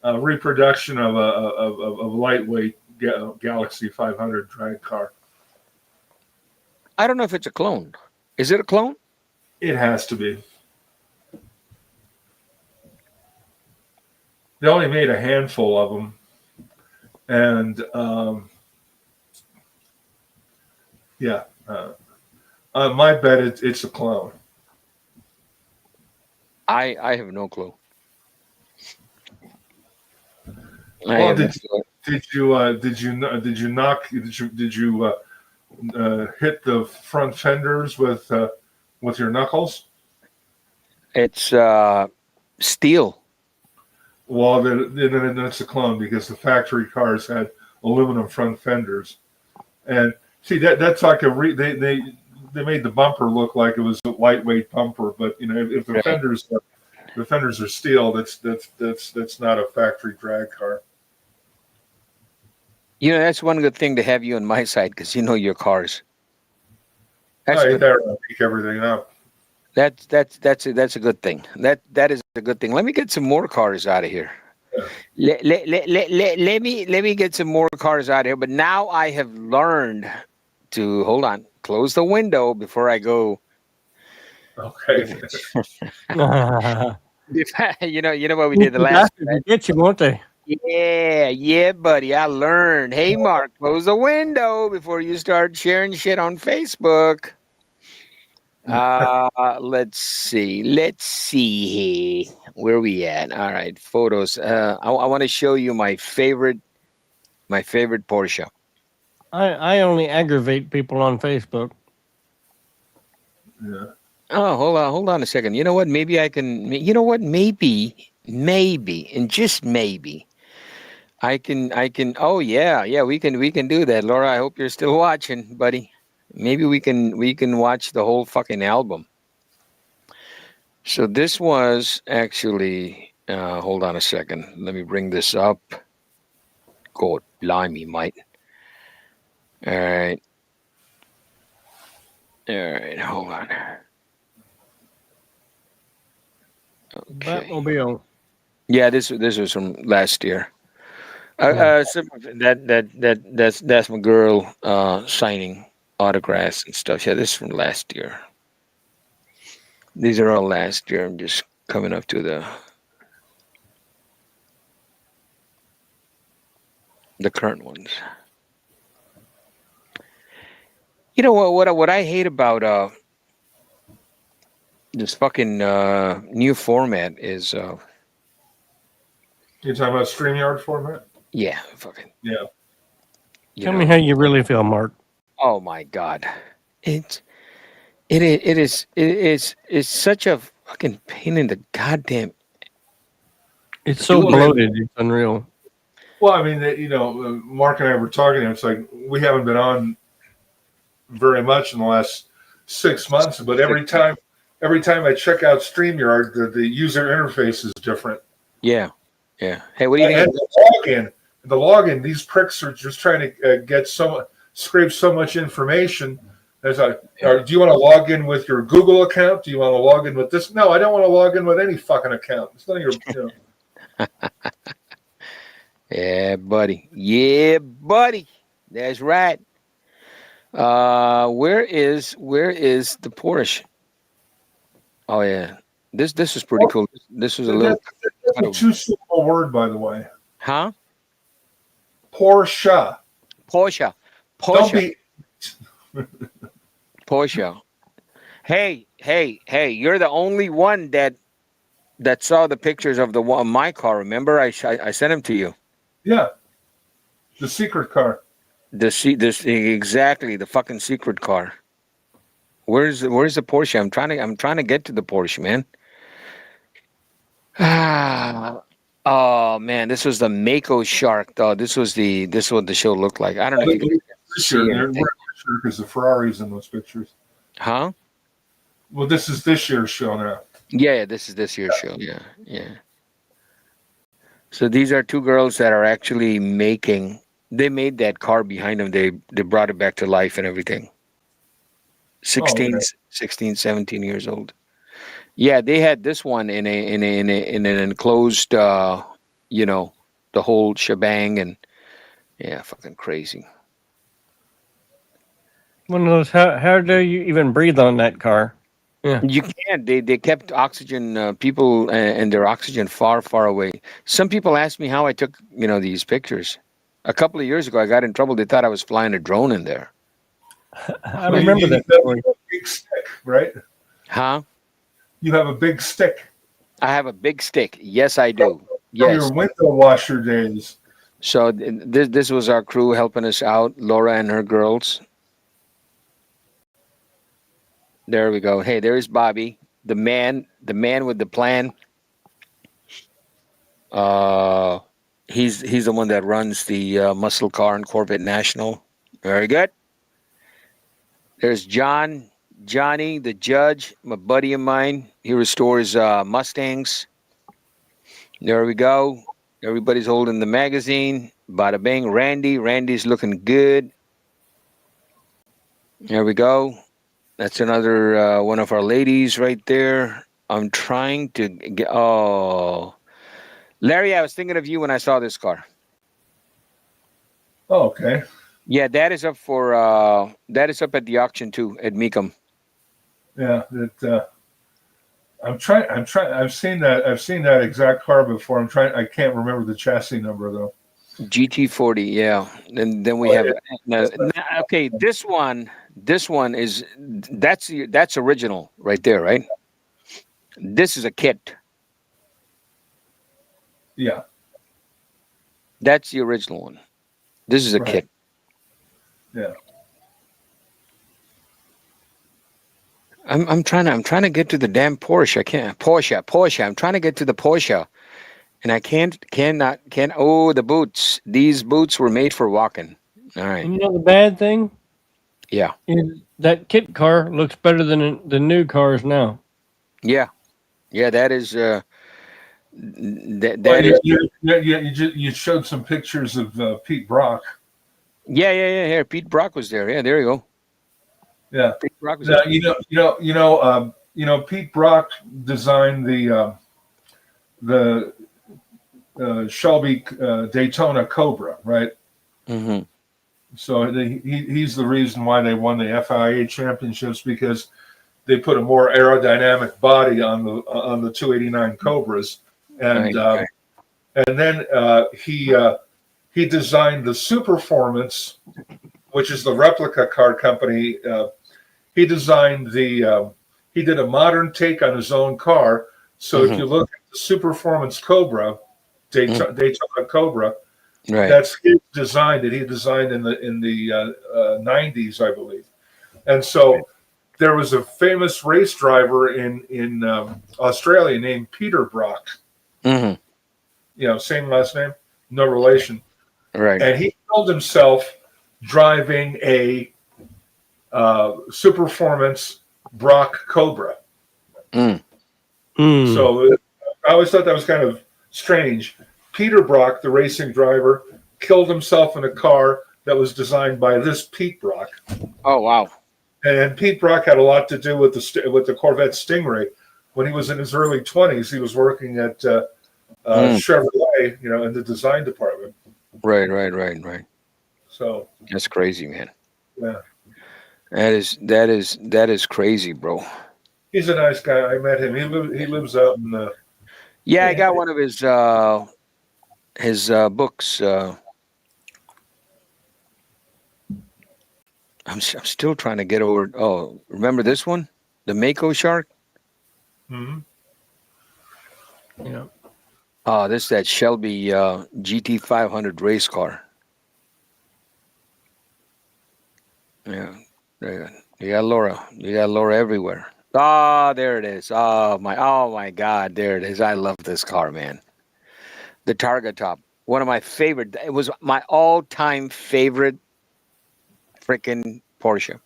S3: a reproduction of a lightweight Galaxy 500 drag car.
S1: I don't know if it's a clone. Is it a clone?
S3: It has to be. They only made a handful of them, and yeah, my bet it's a clone.
S1: I have no clue.
S3: Well, did you knock hit the front fenders with your knuckles?
S1: It's steel.
S3: Well, then it's a clone because the factory cars had aluminum front fenders, and see that's like they made the bumper look like it was a lightweight bumper, but if the fenders are steel, that's not a factory drag car.
S1: That's one good thing to have you on my side because you know your cars.
S3: I ain't there to pick everything up.
S1: That's a good thing. That is a good thing. Let me get some more cars out of here.
S3: Yeah.
S1: Let me get some more cars out of here. But now I have learned to hold on, close the window before I go.
S3: Okay.
S1: You know what we did the last.
S2: Get you, won't they?
S1: Yeah, buddy. I learned. Hey, Mark, close the window before you start sharing shit on Facebook. Let's see here. Where we at? All right, photos. I want to show you my favorite Porsche.
S2: I only aggravate people on Facebook.
S3: Yeah.
S1: Oh, hold on a second. You know what? Maybe I can. You know what? Maybe, and just maybe, I can. Oh yeah. We can do that, Laura. I hope you're still watching, buddy. Maybe we can watch the whole fucking album. So this was actually. Hold on a second. Let me bring this up. God, blimey, mate. All right. All right. Hold on. Okay.
S2: Batmobile.
S1: Yeah, this was from last year. That's my girl signing autographs and stuff. Yeah, this is from last year. These are all last year. I'm just coming up to the current ones. You know what I hate about this fucking new format is
S3: You're talking about StreamYard format?
S1: yeah, fucking
S3: Yeah.
S1: you
S2: Tell
S1: know.
S2: me how you really feel, Mark.
S1: Oh my god. It it's such a fucking pain in the goddamn.
S2: It's so
S3: Well,
S2: bloated. It's unreal.
S3: Well, I mean, Mark and I were talking. It's like we haven't been on very much in the last 6 months, but every time I check out StreamYard, the user interface is different.
S1: Yeah. Yeah. Hey, what do you think?
S3: And the login, these pricks are just trying to scrape so much information. There's do you want to log in with your Google account? Do you want to log in with this? No, I don't want to log in with any fucking account. It's none of your.
S1: Yeah, buddy. Yeah, buddy. That's right. Where is the Porsche? Oh yeah. This is pretty cool. This was a little
S3: That's a too simple word, by the way.
S1: huh?
S3: Porsche.
S1: Porsche.
S3: Don't
S1: Porsche.
S3: be.
S1: Porsche. Hey, you're the only one that saw the pictures of my car. Remember I sent them to you.
S3: Yeah. The secret car.
S1: This exactly the fucking secret car. Where's the Porsche? I'm trying to get to the Porsche, man. Ah, oh man, this was the Mako Shark though. This is what the show looked like. I don't know if you can
S3: This
S1: see
S3: year,
S1: anything.
S3: because the Ferrari's in those pictures.
S1: Huh?
S3: Well, this is this year's show now.
S1: Yeah, this is this year's show. Yeah, yeah. So these are two girls that are actually making. They made that car behind them. They brought it back to life and everything. 16,
S3: okay.
S1: 16, 17 years old. Yeah, they had this one in an enclosed, the whole shebang, and yeah, fucking crazy.
S2: One of those. How do you even breathe on that car? Yeah.
S1: You can't. They kept oxygen, people and their oxygen far, far away. Some people asked me how I took these pictures. A couple of years ago, I got in trouble. They thought I was flying a drone in there.
S2: I remember that story.
S3: Big stick, right?
S1: Huh?
S3: You have a big stick.
S1: I have a big stick. Yes, I do.
S3: From
S1: Yes.
S3: your window washer days.
S1: So this was our crew helping us out, Laura and her girls. There we go. Hey, there's Bobby, the man with the plan. He's the one that runs the muscle car and Corvette National. Very good. There's Johnny, the judge, my buddy of mine. He restores Mustangs. There we go. Everybody's holding the magazine. Bada bing. Randy's looking good. There we go. That's another one of our ladies right there. I'm trying to get. Oh, Larry, I was thinking of you when I saw this car.
S3: Oh, okay.
S1: Yeah, that is up at the auction too at Mecum.
S3: Yeah, I'm trying. I've seen that exact car before. I can't remember the chassis number though.
S1: GT40, yeah. And then we have okay. This one is that's original right there, right? This is a kit.
S3: Yeah.
S1: That's the original one. This is a kit.
S3: Yeah.
S1: I'm trying to get to the damn Porsche. I can't. Porsche. I'm trying to get to the Porsche, And I cannot. Oh, the boots. These boots were made for walking. All right.
S2: And you know the bad thing
S1: Yeah.
S2: is that kit car looks better than the new cars now.
S1: Yeah. Yeah. That is. That
S3: Well,
S1: that is.
S3: you showed some pictures of Pete Brock.
S1: Yeah. Yeah. Yeah. Here, Pete Brock was there. Yeah. There you go.
S3: Yeah.
S1: Pete Brock was
S3: Now,
S1: there.
S3: Pete Brock designed the Shelby Daytona Cobra, right?
S1: Mm-hmm.
S3: So he's the reason why they won the FIA championships, because they put a more aerodynamic body on the 289 Cobras, and
S1: Right. Right.
S3: and then he designed the Superformance, which is the replica car company. He designed he did a modern take on his own car. So if you look at the Superformance Cobra, Daytona Cobra,
S1: Right.
S3: that's his design that he designed in the 90s, I believe. And so there was a famous race driver in Australia named Peter Brock.
S1: Mm-hmm.
S3: Same last name, no relation.
S1: Right.
S3: And he killed himself driving a Superformance Brock Cobra.
S1: Mm.
S3: So I always thought that was kind of strange. Peter Brock, the racing driver, killed himself in a car that was designed by this Pete Brock.
S1: Oh wow.
S3: And Pete Brock had a lot to do with the Corvette Stingray. When he was in his early 20s, he was working at Chevrolet, in the design department.
S1: Right. Right. Right. Right.
S3: So
S1: That's crazy, man.
S3: yeah,
S1: That is crazy, bro.
S3: he's a nice guy. I met him. He lives out in
S1: Yeah, I got one of his books. I'm still trying to get over. Oh, remember this one, the Mako Shark?
S3: mm-hmm.
S2: Yeah.
S1: Oh, this is that Shelby GT 500 race car. Yeah, there you got Laura. You got Laura everywhere. Ah, there it is. Oh my God, there it is. I love this car, man. The Targa Top, one of my favorite. It was my all-time favorite freaking Porsche.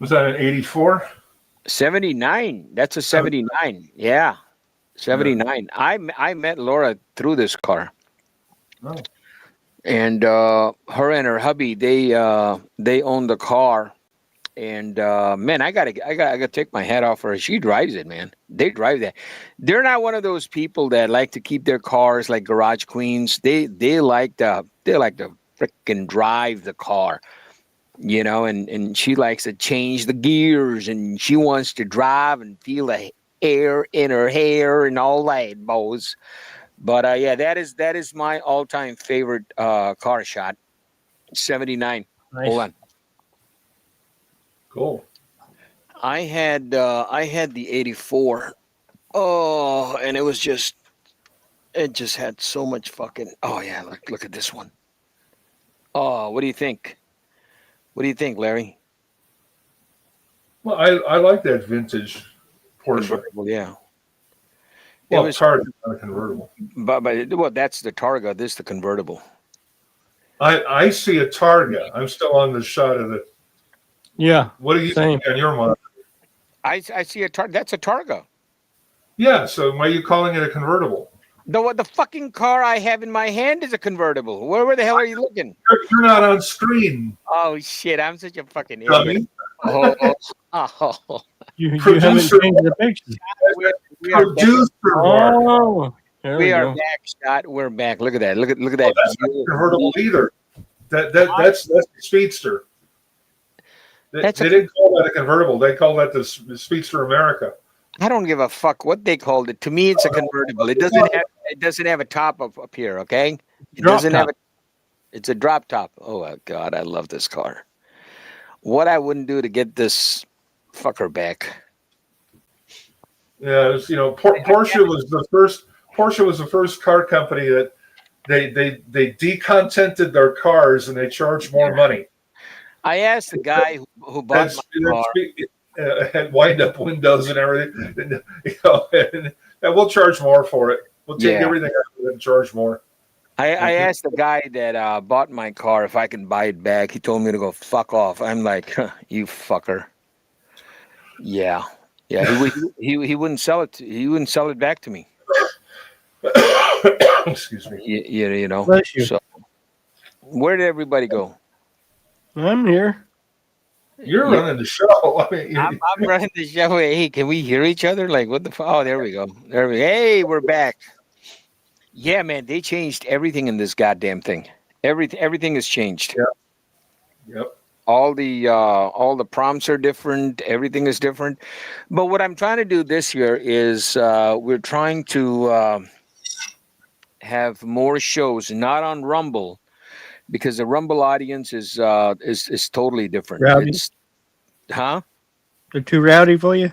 S3: Was that an 84?
S1: 79. That's a 79. Yeah, 79. I met Laura through this car.
S3: Oh.
S1: And her and her hubby, they own the car. And man, I gotta take my hat off for her. She drives it, man. They drive that. They're not one of those people that like to keep their cars like garage queens. They like to freaking drive the car, and she likes to change the gears, and she wants to drive and feel the air in her hair and all that, bows. But yeah, that is my all-time favorite car shot. 79.
S2: Nice.
S1: Hold on.
S3: Cool.
S1: I had the 84. Oh, and it just had so much fucking. Oh yeah, look at this one. Oh, what do you think? What do you think, Larry?
S3: Well, I like that vintage Porsche.
S1: Convertible, yeah.
S3: Well, it's hard, not a convertible.
S1: But well, that's the Targa. This is the convertible.
S3: I see a Targa. I'm still on the shot of it.
S2: Yeah.
S3: What do you
S2: Same.
S3: think on your mind?
S1: I see a Targa. That's a Targa.
S3: Yeah. So why are you calling it a convertible?
S1: The fucking car I have in my hand is a convertible. Where the hell are you looking?
S3: You're not on screen.
S1: Oh shit! I'm such a fucking idiot.
S3: Dummy.
S1: Oh.
S2: You haven't
S3: Producer-
S2: changed the picture.
S1: We are back.
S3: Producer Mark.
S2: Oh, there
S1: We
S2: we
S1: are
S2: go.
S1: back, Scott. We're back. Look at that. Look at
S3: Well,
S1: that.
S3: that's not a convertible either. That's the Speedster. They didn't call that a convertible. They call that the Speedster America.
S1: I don't give a fuck what they called it. To me, it's a convertible. It doesn't have a top up here. Okay, it
S2: Drop
S1: doesn't
S2: top.
S1: have It's a drop top. Oh my God, I love this car. What I wouldn't do to get this fucker back.
S3: Yeah, Porsche was the first. Porsche was the first car company that they decontented their cars and they charged more money.
S1: I asked the guy who bought my car.
S3: Had wind-up windows and everything, and we'll charge more for it. We'll take
S1: Yeah.
S3: everything out and charge more.
S1: I
S3: Okay.
S1: asked the guy that bought my car if I can buy it back. He told me to go fuck off. I'm like, huh, you fucker. Yeah, yeah. He wouldn't sell it. He wouldn't sell it back to me.
S3: Excuse me.
S1: You know.
S2: Bless you.
S1: So where did everybody go?
S2: I'm here.
S3: You're
S1: Yeah,
S3: running the show. I mean,
S1: I'm running the show. Hey, can we hear each other? Like what the fuck? Oh, there we go. There we. Hey, we're back. Yeah, man. They changed everything in this goddamn thing. Everything has changed.
S3: yeah, yep.
S1: All the prompts are different. Everything is different. But what I'm trying to do this year is we're trying to have more shows, not on Rumble, because the Rumble audience is totally different.
S2: Rowdy.
S1: It's huh?
S2: They're too rowdy for you?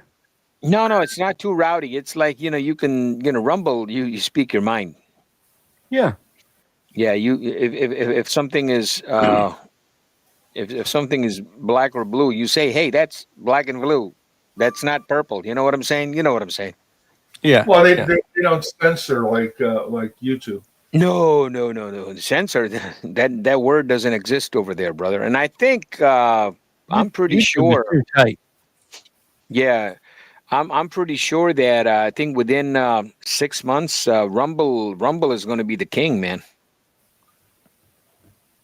S1: No, no, it's not too rowdy. It's like you can Rumble. You speak your mind.
S2: Yeah.
S1: Yeah, you if something is if something is black or blue, you say, "Hey, that's black and blue. That's not purple." You know what I'm saying? You know what I'm saying?
S2: Yeah.
S3: Well,
S2: yeah.
S3: they don't censor like YouTube.
S1: No, no, no, no. The censor that word doesn't exist over there, brother. And I think I'm pretty
S2: YouTube is
S1: sure.
S2: too tight.
S1: Yeah, I'm pretty sure that I think within 6 months, Rumble is going to be the king, man.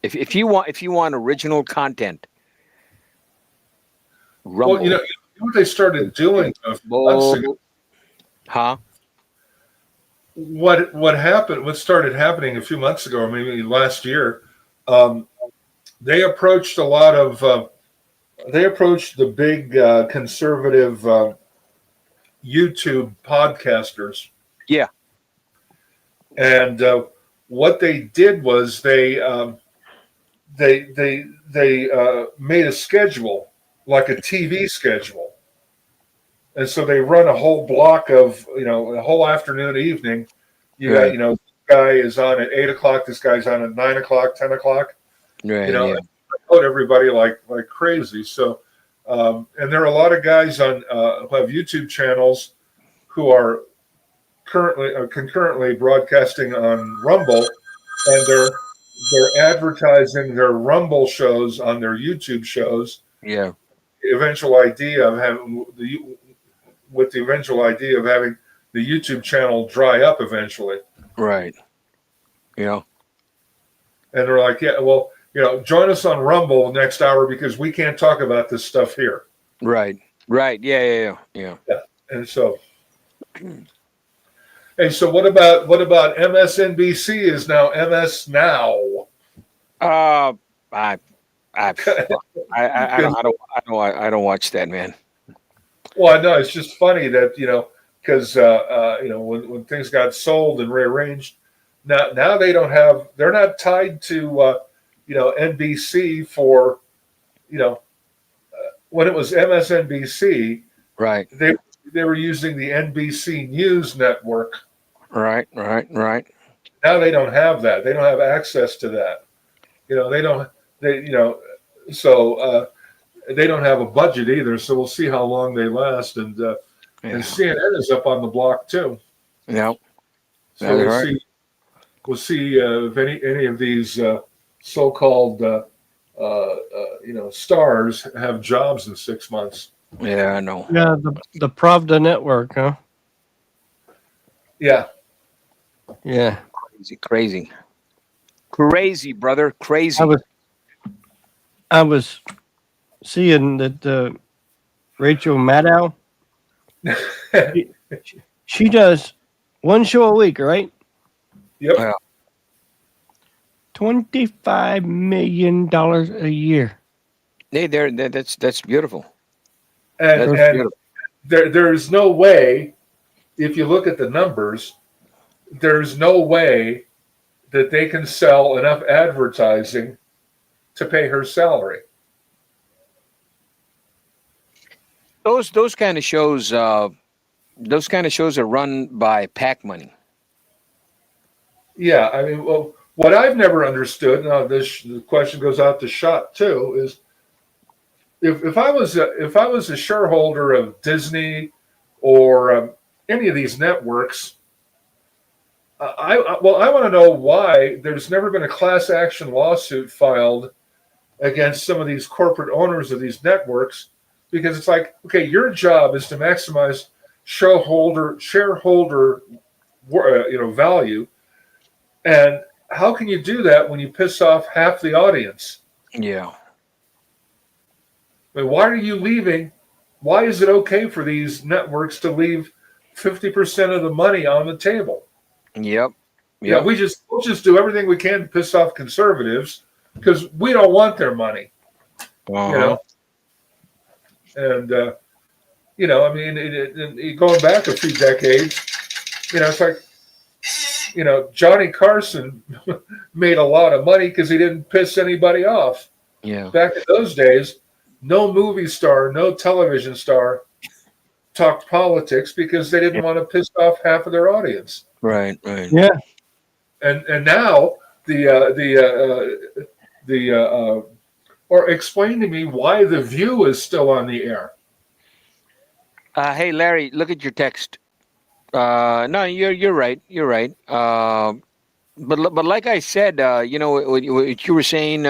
S1: If you want original content,
S3: Well,
S1: Rumble.
S3: you know what they started doing a few months ago.
S1: Huh?
S3: What happened? What started happening a few months ago, or maybe last year? Um, they approached a lot of. They approached the big conservative YouTube podcasters,
S1: Yeah.
S3: and what they did was they made a schedule like a TV schedule, and so they run a whole block of a whole afternoon, evening. You got
S1: Right.
S3: this guy is on at 8 o'clock. This guy's on at 9 o'clock, 10 o'clock.
S1: Right. Yeah.
S3: And promote everybody like crazy. So, and there are a lot of guys on who have YouTube channels who are currently concurrently broadcasting on Rumble, and they're advertising their Rumble shows on their YouTube shows.
S1: Yeah.
S3: Eventual idea of having the eventual idea of having the YouTube channel dry up eventually.
S1: Right. Yeah.
S3: And they're like, yeah, well, join us on Rumble next hour because we can't talk about this stuff here.
S1: Right. Right. Yeah. Yeah. Yeah. Yeah.
S3: Yeah. And so, hey, so what about MSNBC is now MS Now?
S1: I I I don't watch that, man.
S3: Well, I know it's just funny that because when things got sold and rearranged, now they're not tied to NBC for when it was MSNBC,
S1: Right.
S3: they were using the NBC News network.
S1: Right. Right. Right.
S3: Now they don't have that. They don't have access to that. They don't. So they don't have a budget either. So we'll see how long they last. And CNN is up on the block too.
S1: Yeah.
S3: So we'll see if any of these so-called stars have jobs in 6 months.
S1: Yeah. I know.
S2: Yeah, the Pravda network, huh?
S3: Yeah.
S2: Yeah.
S1: Crazy, brother. Crazy.
S2: I was seeing that Rachel Maddow, she does one show a week, right?
S3: Yep.
S1: Yeah.
S2: $25 million a year.
S1: Hey, that's beautiful.
S3: And
S1: beautiful.
S3: there's no way, if you look at the numbers, there's no way that they can sell enough advertising to pay her salary.
S1: Those kind of shows are run by PAC money.
S3: Yeah, I mean, well, what I've never understood, now the question goes out to Shot too, is if I was a shareholder of Disney or any of these networks, I want to know why there's never been a class action lawsuit filed against some of these corporate owners of these networks, because it's like, okay, your job is to maximize shareholder value, and how can you do that when you piss off half the audience?
S1: Yeah.
S3: I mean, why are you leaving? Why is it okay for these networks to leave 50% of the money on the table?
S1: Yep.
S3: Yeah,
S1: Yep.
S3: we'll just do everything we can to piss off conservatives because we don't want their money,
S1: Uh-huh.
S3: And I mean, going back a few decades, it's like, Johnny Carson made a lot of money because he didn't piss anybody off.
S1: Yeah.
S3: Back in those days, no movie star, no television star talked politics because they didn't want to piss off half of their audience.
S1: Right. Right.
S2: Yeah.
S3: And now or explain to me why The View is still on the air.
S1: Hey, Larry, look at your text. No, you're right. You're right. But like I said, what you were saying,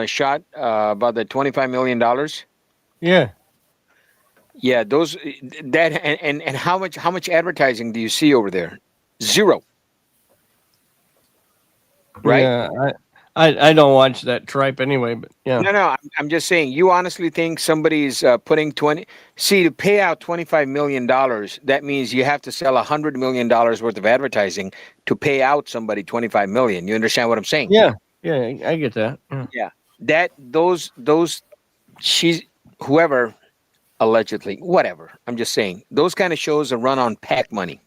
S1: shot about the $25 million.
S2: Yeah.
S1: Yeah, those that and how much advertising do you see over there? Zero. Right?
S2: Yeah. I don't watch that tripe anyway, but yeah.
S1: No, I'm just saying. You honestly think somebody's putting 20? See, to pay out $25 million, that means you have to sell $100 million worth of advertising to pay out somebody 25 million. You understand what I'm saying?
S2: Yeah. Yeah. I get that. Yeah.
S1: Yeah. That those she's whoever allegedly whatever. I'm just saying those kind of shows are run on PAC money.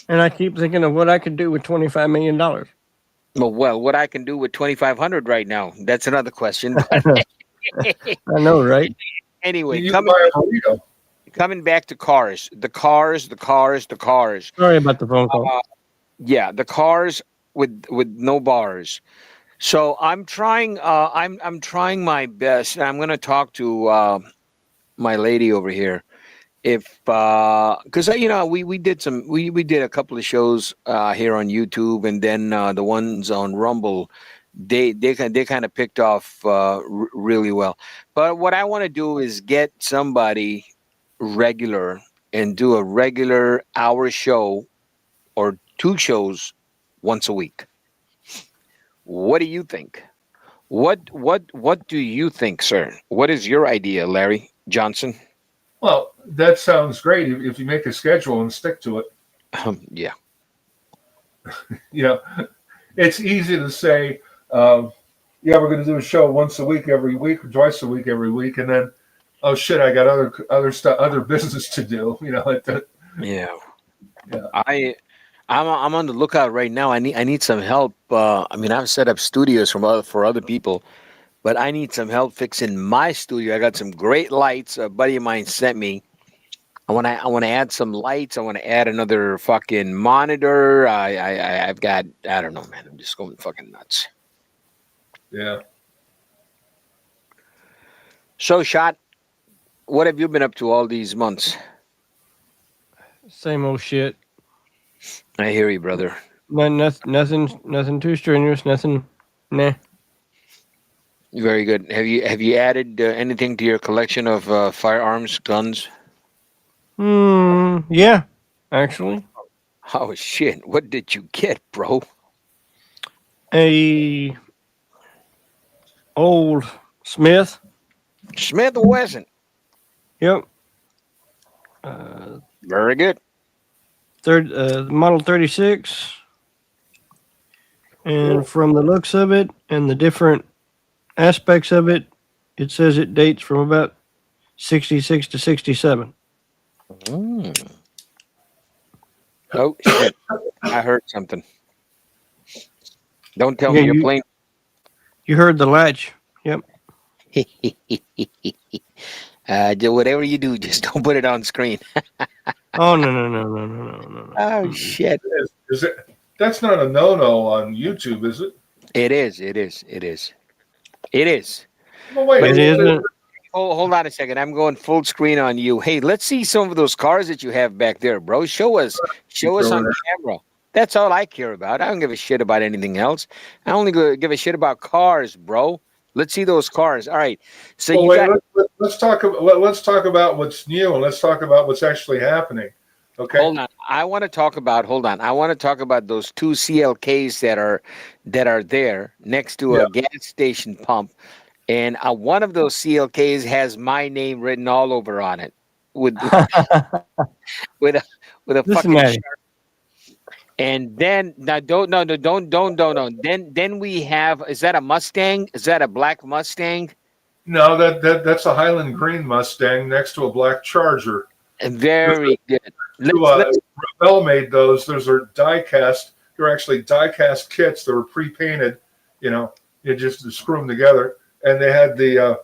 S2: And I keep thinking of what I could do with $25 million.
S1: Well, what I can do with 2,500 right now, that's another question.
S2: I know, right?
S1: Anyway,
S3: You buy a burrito.
S1: coming back to cars, the cars.
S2: Sorry about the phone call.
S1: Yeah, the cars with no bars. So I'm trying. I'm trying my best, and I'm going to talk to my lady over here. If because we did we did a couple of shows here on YouTube, and then the ones on Rumble, they kind of picked off really well. But what I want to do is get somebody regular and do a regular hour show or two shows once a week. What do you think? What do you think, sir? What is your idea, Larry Johnson?
S3: Well, that sounds great if you make a schedule and stick to it.
S1: Yeah.
S3: It's easy to say, yeah, we're going to do a show once a week, every week, or twice a week, every week, and then, oh shit, I got other business to do.
S1: Yeah.
S3: Yeah.
S1: I'm on the lookout right now. I need some help. I mean, I've set up studios for other people, but I need some help fixing my studio. I got some great lights. A buddy of mine sent me. I want to add some lights. I want to add another fucking monitor. I've got, I don't know, man. I'm just going fucking nuts.
S3: Yeah.
S1: So, Shot, what have you been up to all these months?
S2: Same old shit.
S1: I hear you, brother.
S2: Nothing too strenuous. Nothing. Nah.
S1: Very good. Have you added anything to your collection of firearms, guns?
S2: Yeah, actually.
S1: Oh shit! What did you get, bro?
S2: A old Smith.
S1: Smith & Wesson.
S2: Yep.
S1: Very good.
S2: Model 36. And from the looks of it and the different aspects of it, it says it dates from about 66 to 67.
S1: Oh shit! I heard something. Don't tell me you're playing.
S2: You heard the latch. Yep.
S1: Whatever you do, just don't put it on screen.
S2: Oh no.
S1: Oh shit!
S3: Is it? That's not a no-no on YouTube, is it?
S1: It is.
S3: Well, wait.
S2: It isn't.
S1: Hold on a second. I'm going full screen on you. Hey, let's see some of those cars that you have back there, bro. Show us on camera. That's all I care about. I don't give a shit about anything else. I only give a shit about cars, bro. Let's see those cars. All right. So
S3: Well,
S1: you
S3: wait.
S1: got.
S3: Let's talk. Let's talk about what's new, and let's talk about what's actually happening. Okay.
S1: Hold on. I want to talk about. Hold on. I want to talk about those two CLKs that are there next to
S3: Yeah.
S1: a gas station pump, and one of those CLKs has my name written all over on it with with a
S2: Listen,
S1: fucking.
S2: Maddie.
S1: And then now don't no no don't no. Then we have, is that a Mustang? Is that a black Mustang?
S3: No, that's a Highland Green Mustang next to a black Charger.
S1: Very good. Let's
S3: Revell made those. Those are die cast. They're actually die cast kits. They were pre-painted. You just screw them together. And they had the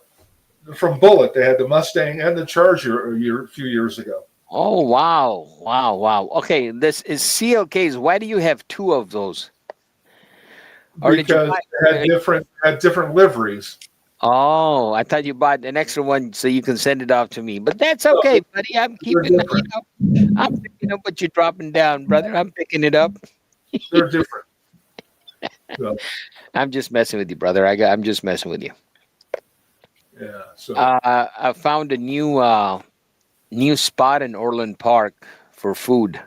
S3: from Bullet. They had the Mustang and the Charger a few years ago.
S1: Oh wow. Okay, this is CLKs. Why do you have two of those? Or did you
S3: Because
S1: buy?
S3: they had different liveries.
S1: Oh, I thought you bought an extra one so you can send it off to me. But that's
S3: No,
S1: okay, buddy. I'm
S3: they're
S1: keeping.
S3: different.
S1: I'm picking up what you're dropping down, brother. I'm picking it up.
S3: They're different. So,
S1: I'm just messing with you, brother. I'm just messing with you.
S3: yeah. So
S1: I found a new spot in Orland Park for food.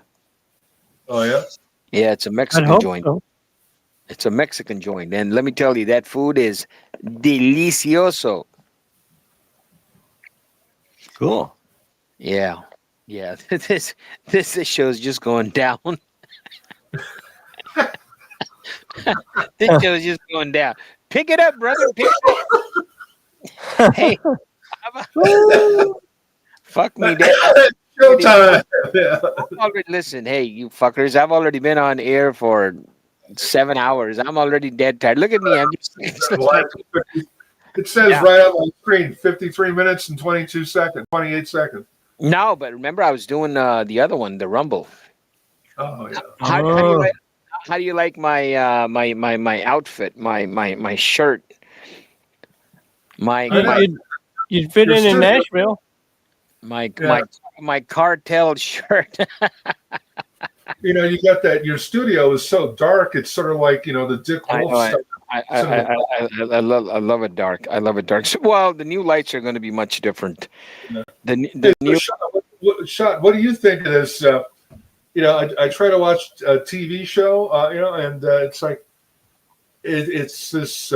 S3: oh yeah.
S1: Yeah, it's a
S2: I'd
S1: Mexican
S2: hope
S1: joint.
S2: so.
S1: It's a Mexican joint, and let me tell you, that food is delicioso.
S2: Cool.
S1: Yeah, yeah. This show's just going down. This show's just going down. Pick it up, brother. Pick it up. Hey, fuck me, Dad.
S3: Showtime. Yeah.
S1: Listen, hey, you fuckers. I've already been on air for 7 hours. I'm already dead tired. Look at me. I'm just.
S3: It says
S1: Yeah.
S3: right on the screen, 53 minutes and 28 seconds.
S1: No, but remember, I was doing the other one, the Rumble.
S3: Oh yeah.
S1: How do you like my outfit, my shirt,
S3: I know.
S2: You'd fit
S3: Your
S2: in
S3: studio-
S2: Nashville.
S1: my
S3: Yeah.
S1: my cartel shirt?
S3: You got that. Your studio is so dark. It's sort of like the Dick
S1: I
S3: Wolf
S1: know.
S3: stuff.
S1: I love it dark. I love it dark. So, well, the new lights are going to be much different.
S3: Yeah.
S1: The
S3: Hey,
S1: new.
S3: so Shot, what do you think of this? I try to watch a TV show, and it's like it's this.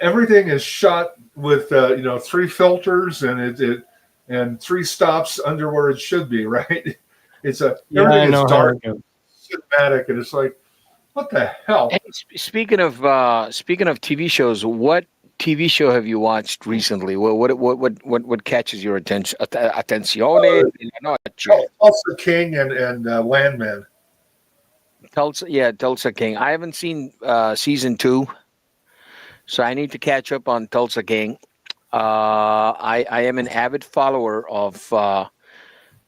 S3: Everything is shot with 3 filters and 3 stops under where it should be, right?
S2: Yeah, I
S3: everything
S2: know
S3: is
S2: how
S3: dark,
S2: it goes.
S3: cinematic, and it's like, what the hell?
S1: Hey, speaking of TV shows, what TV show have you watched recently? What catches your attention? Attenzione? No,
S3: Tulsa King and Landman.
S1: Tulsa King. I haven't seen season 2, so I need to catch up on Tulsa King. I am an avid follower of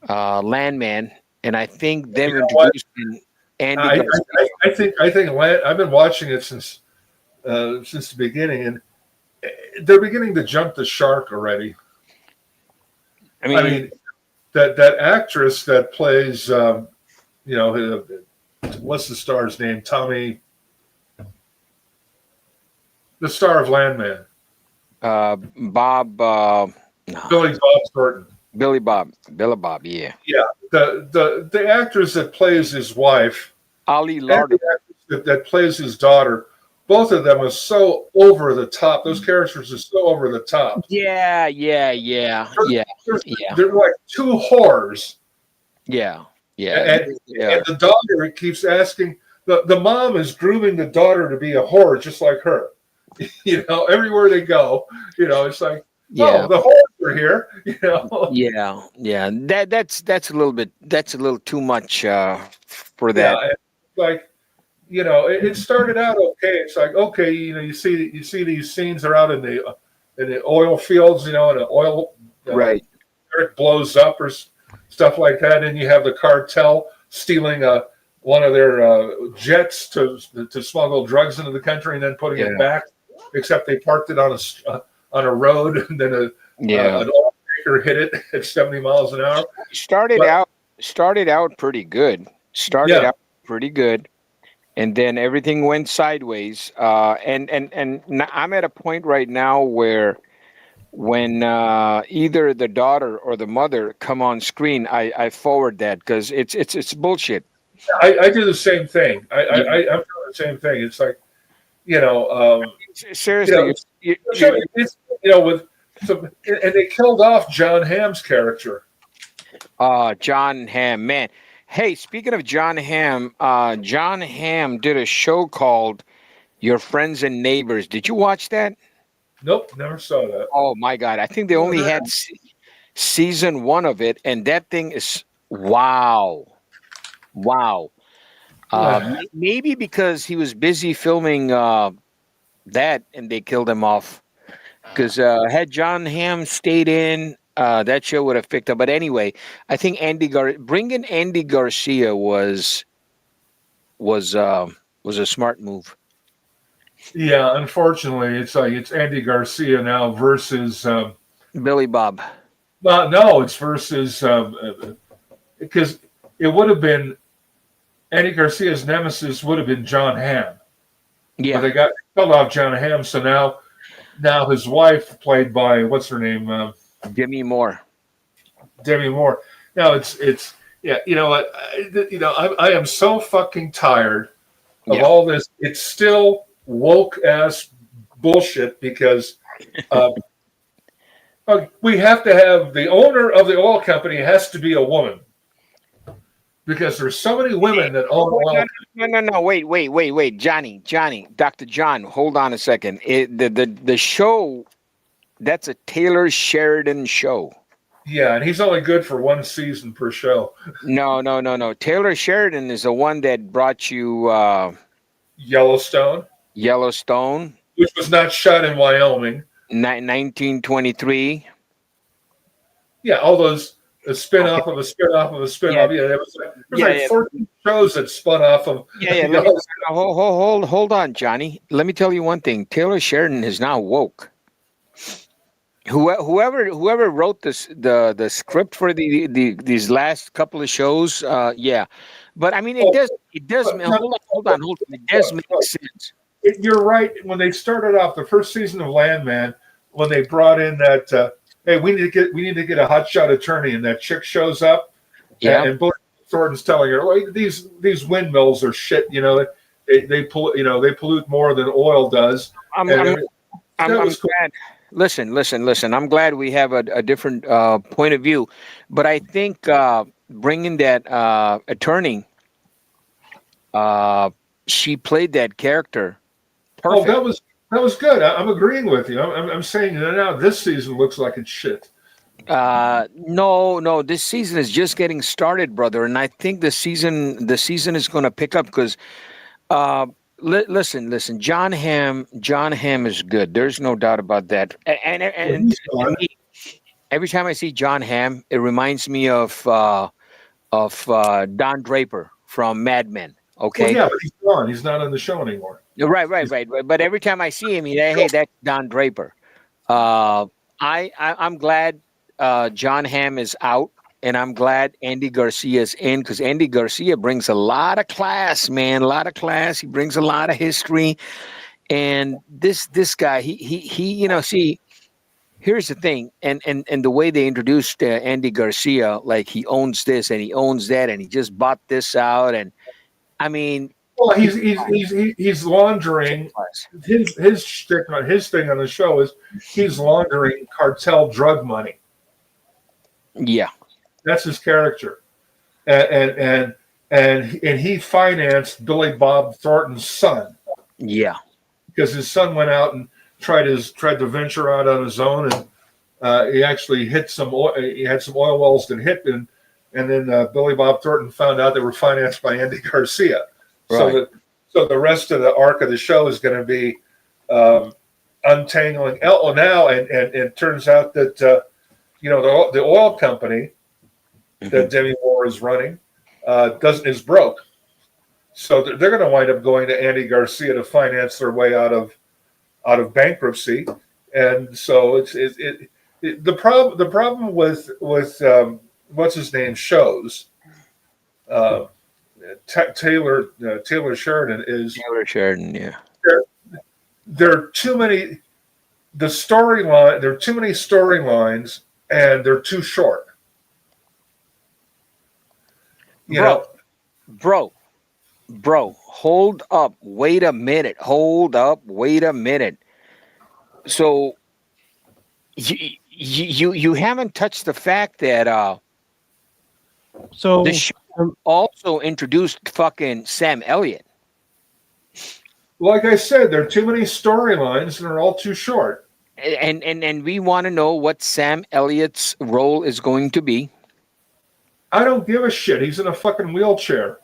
S1: Landman, and I think them
S3: You know what?
S1: introducing Andy
S3: I,
S1: Garcia.
S3: I think I've been watching it since the beginning, and they're beginning to jump the shark already.
S1: I mean,
S3: that actress that plays, what's the star's name? Tommy, the star of Landman,
S1: Bob, no,
S3: Billy Bob Thornton.
S1: Billy Bob, yeah.
S3: Yeah, the actress that plays his wife
S1: Ali
S3: and
S1: Larder.
S3: the actress that plays his daughter, both of them are so over the top. Those characters are so over the top.
S1: Yeah.
S3: They're like 2 whores.
S1: Yeah.
S3: And the daughter keeps asking, the mom is grooming the daughter to be a whore just like her. Everywhere they go, it's like,
S1: Yeah.
S3: oh, the whores are here.
S1: Yeah. That's a little too much for that.
S3: Yeah, like, it started out okay. It's like, okay, you see these scenes. They're out in the oil fields, and the oil
S1: Right.
S3: It blows up or stuff like that, and you have the cartel stealing one of their jets to smuggle drugs into the country and then putting it back. Except they parked it on a road, and then an oil tanker hit it at 70 miles an hour.
S1: Started out pretty good. pretty good, and then everything went sideways. I'm at a point right now where when either the daughter or the mother come on screen, I forward that because it's bullshit.
S3: I do the same thing.
S1: Yeah.
S3: I'm doing the same thing. It's like, you know, you
S1: Seriously,
S3: know, it's with some, and they killed off John Hamm's character.
S1: John Hamm, man. Hey, speaking of John Hamm did a show called Your Friends and Neighbors. Did you watch that?
S3: Nope, never saw that.
S1: Oh my God! I think they
S3: What was
S1: only
S3: that?
S1: had season one of it, and that thing is wow, wow. Maybe because he was busy filming that, and they killed him off. Because had John Hamm stayed in, that show would have picked up. But anyway, I think bringing Andy Garcia was uh, was a smart move.
S3: Yeah, unfortunately, it's like it's Andy Garcia now versus.
S1: Billy Bob.
S3: Well, no, it's versus because it would have been Andy Garcia's nemesis would have been John Hamm, but
S1: Yeah,
S3: they got killed off John Hamm. So now his wife, played by what's her name,
S1: Jimmy Moore.
S3: Demi Moore. Now it's yeah. You know what? I am so fucking tired of
S1: Yeah.
S3: all this. It's still woke ass bullshit because we have to have the owner of the oil company has to be a woman because there's so many women that own oil.
S1: No. Wait. Johnny, Dr. John, hold on a second. The show, that's a Taylor Sheridan show.
S3: Yeah, and he's only good for one season per show.
S1: No. Taylor Sheridan is the one that brought you
S3: Yellowstone,
S1: Yellowstone,
S3: which was not shot in Wyoming.
S1: 1923.
S3: Yeah, all those a spin
S1: Okay.
S3: off of a spin off of a spin
S1: Yeah.
S3: off. Yeah, there was like
S1: Yeah.
S3: 14 shows that spun off of
S1: Yeah.
S3: Yellowstone.
S1: Hold on, Johnny. Let me tell you one thing. Taylor Sheridan is now woke. Whoever wrote the script for these last couple of shows, yeah, but I mean
S3: Oh,
S1: it does
S3: but
S1: hold on it does make
S3: look,
S1: sense.
S3: you're right. When they started off the first season of Landman, when they brought in that, hey, we need to get a hotshot attorney, and that chick shows up,
S1: Yeah,
S3: and Billy Thornton's telling her, well, these windmills are shit. They pollute more than oil does.
S1: I'm
S3: And
S1: I'm
S3: that
S1: I'm
S3: was cool.
S1: glad. Listen. I'm glad we have a different point of view, but I think bringing that attorney, uh, she played that character
S3: Oh,
S1: perfect.
S3: that was good. I'm agreeing with you. I'm saying that now this season looks like it's shit.
S1: No, this season is just getting started, brother, and I think the season is going to pick up because uh, listen, John Hamm is good. There's no doubt about that.
S3: Well,
S1: And
S3: he's
S1: to
S3: gone.
S1: me, every time I see John Hamm, it reminds me of Don Draper from Mad Men.
S3: Well,
S1: Okay,
S3: yeah, but he's gone. He's not on the show anymore.
S1: right. But every time I see him, hey, that's Don Draper. Uh, I'm glad John Hamm is out, and I'm glad Andy Garcia is in because Andy Garcia brings a lot of class, man, a lot of class. He brings a lot of history, and this guy, he, see. Here's the thing, and the way they introduced Andy Garcia, like he owns this and he owns that, and he just bought this out, and I mean,
S3: Well,
S1: he,
S3: he's laundering his shtick on his thing on the show is he's laundering cartel drug money.
S1: yeah,
S3: That's his character, and he financed Billy Bob Thornton's son
S1: yeah,
S3: because his son went out and tried to venture out on his own, and he actually hit some oil. He had some oil wells that hit, and then Billy Bob Thornton found out they were financed by Andy Garcia. So
S1: right.
S3: so the rest of the arc of the show is going to be um, untangling El now, and it turns out that the oil company that Demi Moore is running is broke. So they're going to wind up going to Andy Garcia to finance their way out of bankruptcy, and so the problem with what's his name shows, Taylor Sheridan is
S1: Taylor Sheridan, yeah.
S3: there are too many there are too many storylines and they're too short. You know,
S1: Bro, hold up. Wait a minute. Hold up. Wait a minute. So you haven't touched the fact that
S2: So
S1: the show also introduced fucking Sam Elliott.
S3: like I said, there are too many storylines and they're all too short.
S1: And we want to know what Sam Elliott's role is going to be.
S3: I don't give a shit. He's in a fucking wheelchair.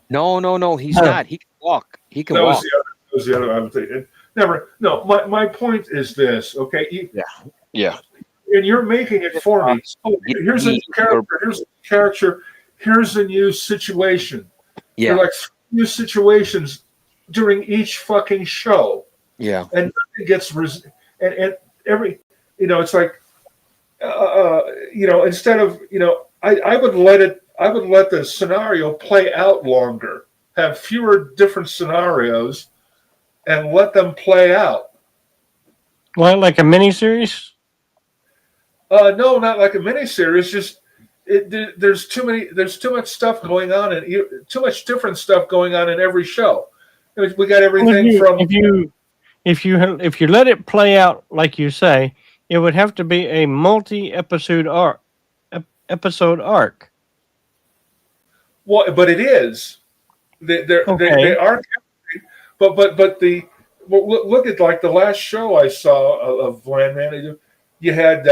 S1: No, he's not. He can walk. He can
S3: That
S1: walk.
S3: was the other. I was thinking. Never. No. My point is this. Okay.
S1: Yeah.
S3: And you're making it for me. Oh, here's a new character. Here's a character. Here's a new situation.
S1: Yeah.
S3: There are like new situations during each fucking show.
S1: Yeah.
S3: And nothing gets and every it's like instead of I would let the scenario play out longer, have fewer different scenarios, and let them play out.
S2: Well, like a miniseries?
S3: No, not like a miniseries. Just there's too much stuff going on and too much different stuff going on in every show. I mean, we got everything
S2: if you let it play out like you say, it would have to be a multi-episode arc.
S3: Well, but it is. They are, but look at like the last show I saw of Landman. You had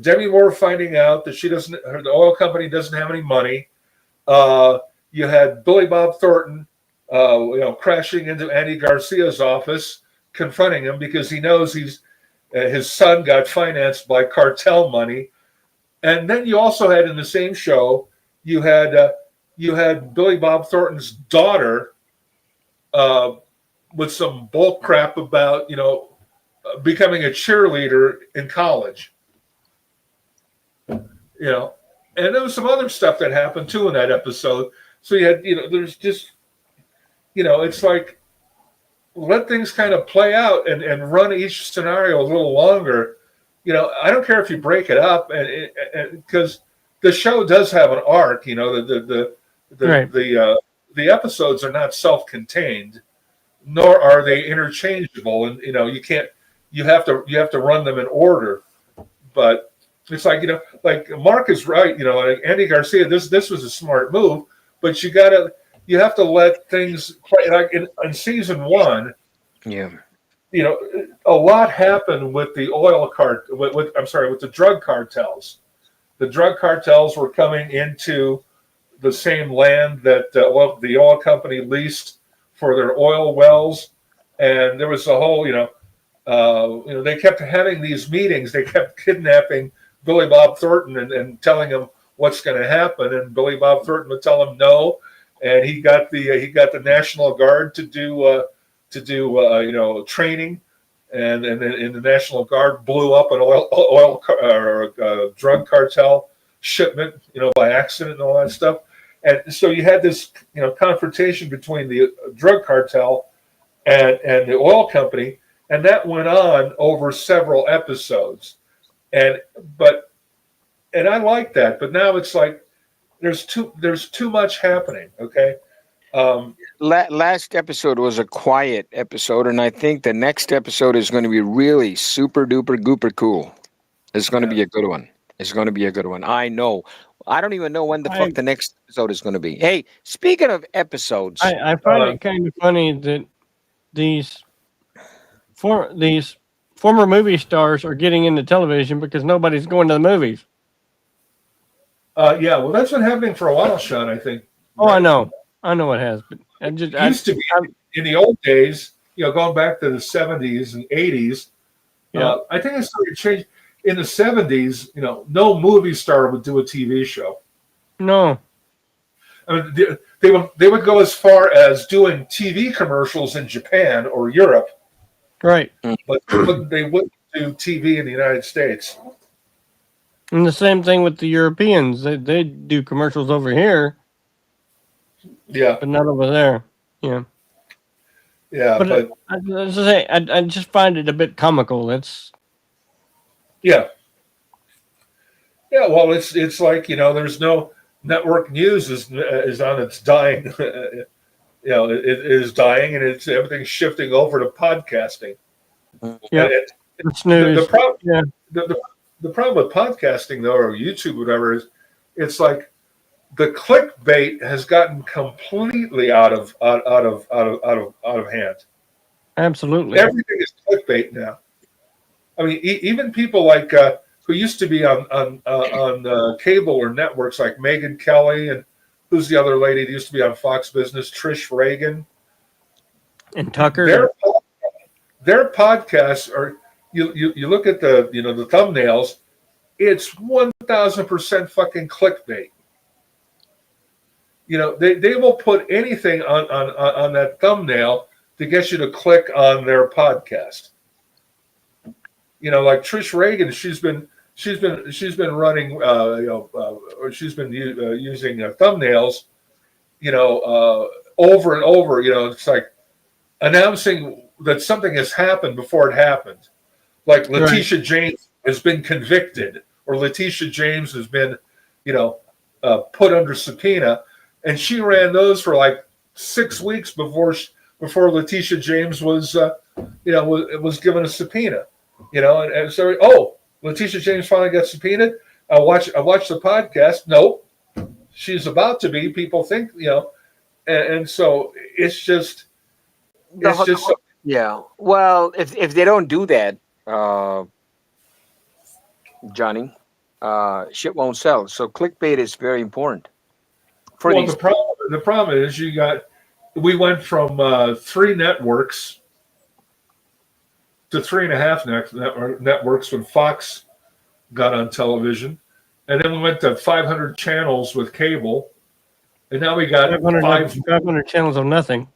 S3: Demi Moore finding out that the oil company doesn't have any money. You had Billy Bob Thornton, crashing into Andy Garcia's office, confronting him because he knows his son got financed by cartel money. And then you also had in the same show, you had Billy Bob Thornton's daughter with some bull crap about becoming a cheerleader in college. And there was some other stuff that happened too in that episode. So you had there's just it's like let things kind of play out and run each scenario a little longer. I don't care if you break it up, and because the show does have an arc. The episodes are not self-contained, nor are they interchangeable, and you have to run them in order. But it's like like Mark is right. Like Andy Garcia, this was a smart move, but you have to let things play. Like in season 1,
S1: Yeah.
S3: A lot happened with the with the drug cartels. The drug cartels were coming into the same land that the oil company leased for their oil wells, and there was a whole they kept having these meetings. They kept kidnapping Billy Bob Thornton and telling him what's going to happen, and Billy Bob Thornton would tell him no, and he got the National Guard to do training, and then the National Guard blew up an drug cartel shipment, by accident and all that stuff. And so you had this, confrontation between the drug cartel and the oil company, and that went on over several episodes. And I like that, but now it's like there's too much happening. Okay.
S1: Last episode was a quiet episode, and I think the next episode is going to be really super duper gooper cool. It's going to be a good one. It's going to be a good one. I know. I don't even know when the fuck the next episode is going to be. Hey, speaking of episodes,
S2: I find it kind of funny that these former movie stars are getting into television because nobody's going to the movies.
S3: Yeah, well, that's been happening for a while, Sean. I think.
S2: Oh, I know it has, but it
S3: used to be in the old days. Going back to the 70s and 80s.
S2: Yeah.
S3: I think it started to change in the 70s. No movie star would do a TV show.
S2: No.
S3: I mean, they would go as far as doing TV commercials in Japan or Europe.
S2: Right.
S3: But they wouldn't do TV in the United States.
S2: And the same thing with the Europeans. They do commercials over here,
S3: Yeah,
S2: but not over there. Yeah.
S3: yeah,
S2: But as I say, I just find it a bit comical. That's
S3: yeah, yeah. Well, it's like, there's no network news is on its dying. It is dying, and everything's shifting over to podcasting.
S2: yeah.
S3: And
S2: It's
S3: the
S2: news.
S3: problem
S2: Yeah.
S3: the problem with podcasting, though, or YouTube, whatever, is it's like the clickbait has gotten completely out of hand.
S2: Absolutely.
S3: Everything is clickbait now. I mean, even people like who used to be on cable or networks, like Megyn Kelly, and who's the other lady that used to be on Fox Business, Trish Reagan.
S2: And Tucker.
S3: Their podcasts are, you look at the thumbnails, it's 1,000% fucking clickbait. They will put anything on that thumbnail to get you to click on their podcast. Like Trish Reagan, she's been running, or she's been using thumbnails, over and over. It's like announcing that something has happened before it happened. Like Letitia James has been convicted, or Letitia James has been, put under subpoena, and she ran those for like 6 weeks before Letitia James was given a subpoena. And so, Letitia James finally got subpoenaed. I watched the podcast. Nope, she's about to be. People think, and so it's just.
S1: Yeah. Well, if they don't do that, Johnny, shit won't sell. So clickbait is very important.
S3: The problem is we went from 3 networks to 3.5 networks when Fox got on television, and then we went to 500 channels with cable, and now we got
S2: 500 channels of nothing.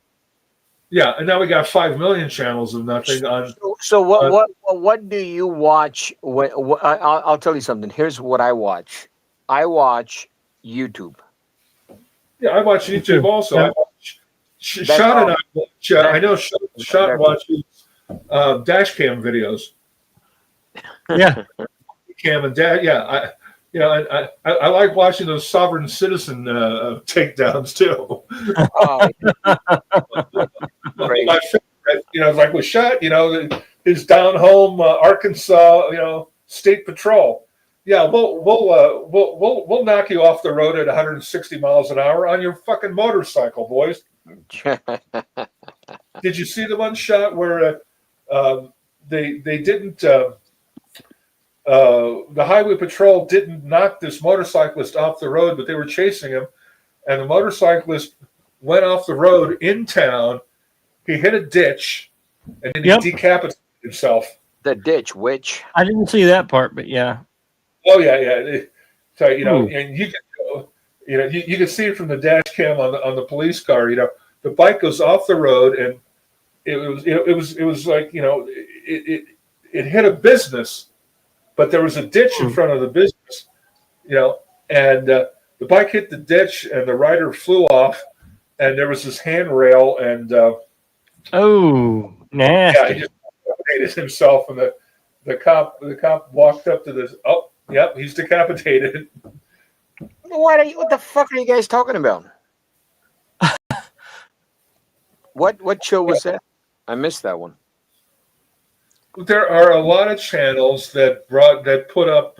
S3: Yeah, and now we got 5 million channels of nothing on.
S1: So what do you watch? I'll tell you something. Here's what I watch. I watch YouTube.
S3: Yeah, I watch YouTube also. I watch Shot and I watch. I know Shot watches dash cam videos.
S2: Yeah,
S3: cam and dash. Yeah, I like watching those sovereign citizen takedowns too.
S1: Oh,
S3: My favorite, like with Shot, his down home Arkansas, State Patrol. Yeah, we'll knock you off the road at 160 miles an hour on your fucking motorcycle, boys. Did you see the one shot where they didn't? The highway patrol didn't knock this motorcyclist off the road, but they were chasing him, and the motorcyclist went off the road in town. He hit a ditch, and then he decapitated himself.
S1: The ditch, which
S2: I didn't see that part, but yeah.
S3: Oh yeah. So and you can, you can see it from the dash cam on the police car. The bike goes off the road, and it was like it hit a business, but there was a ditch in front of the business, and the bike hit the ditch, and the rider flew off, and there was this handrail, and
S2: nasty.
S3: Yeah, he just decapitated himself, and the cop walked up to this. Oh, yep, he's decapitated.
S1: what the fuck are you guys talking about? What show was that? I missed that one.
S3: There are a lot of channels that put up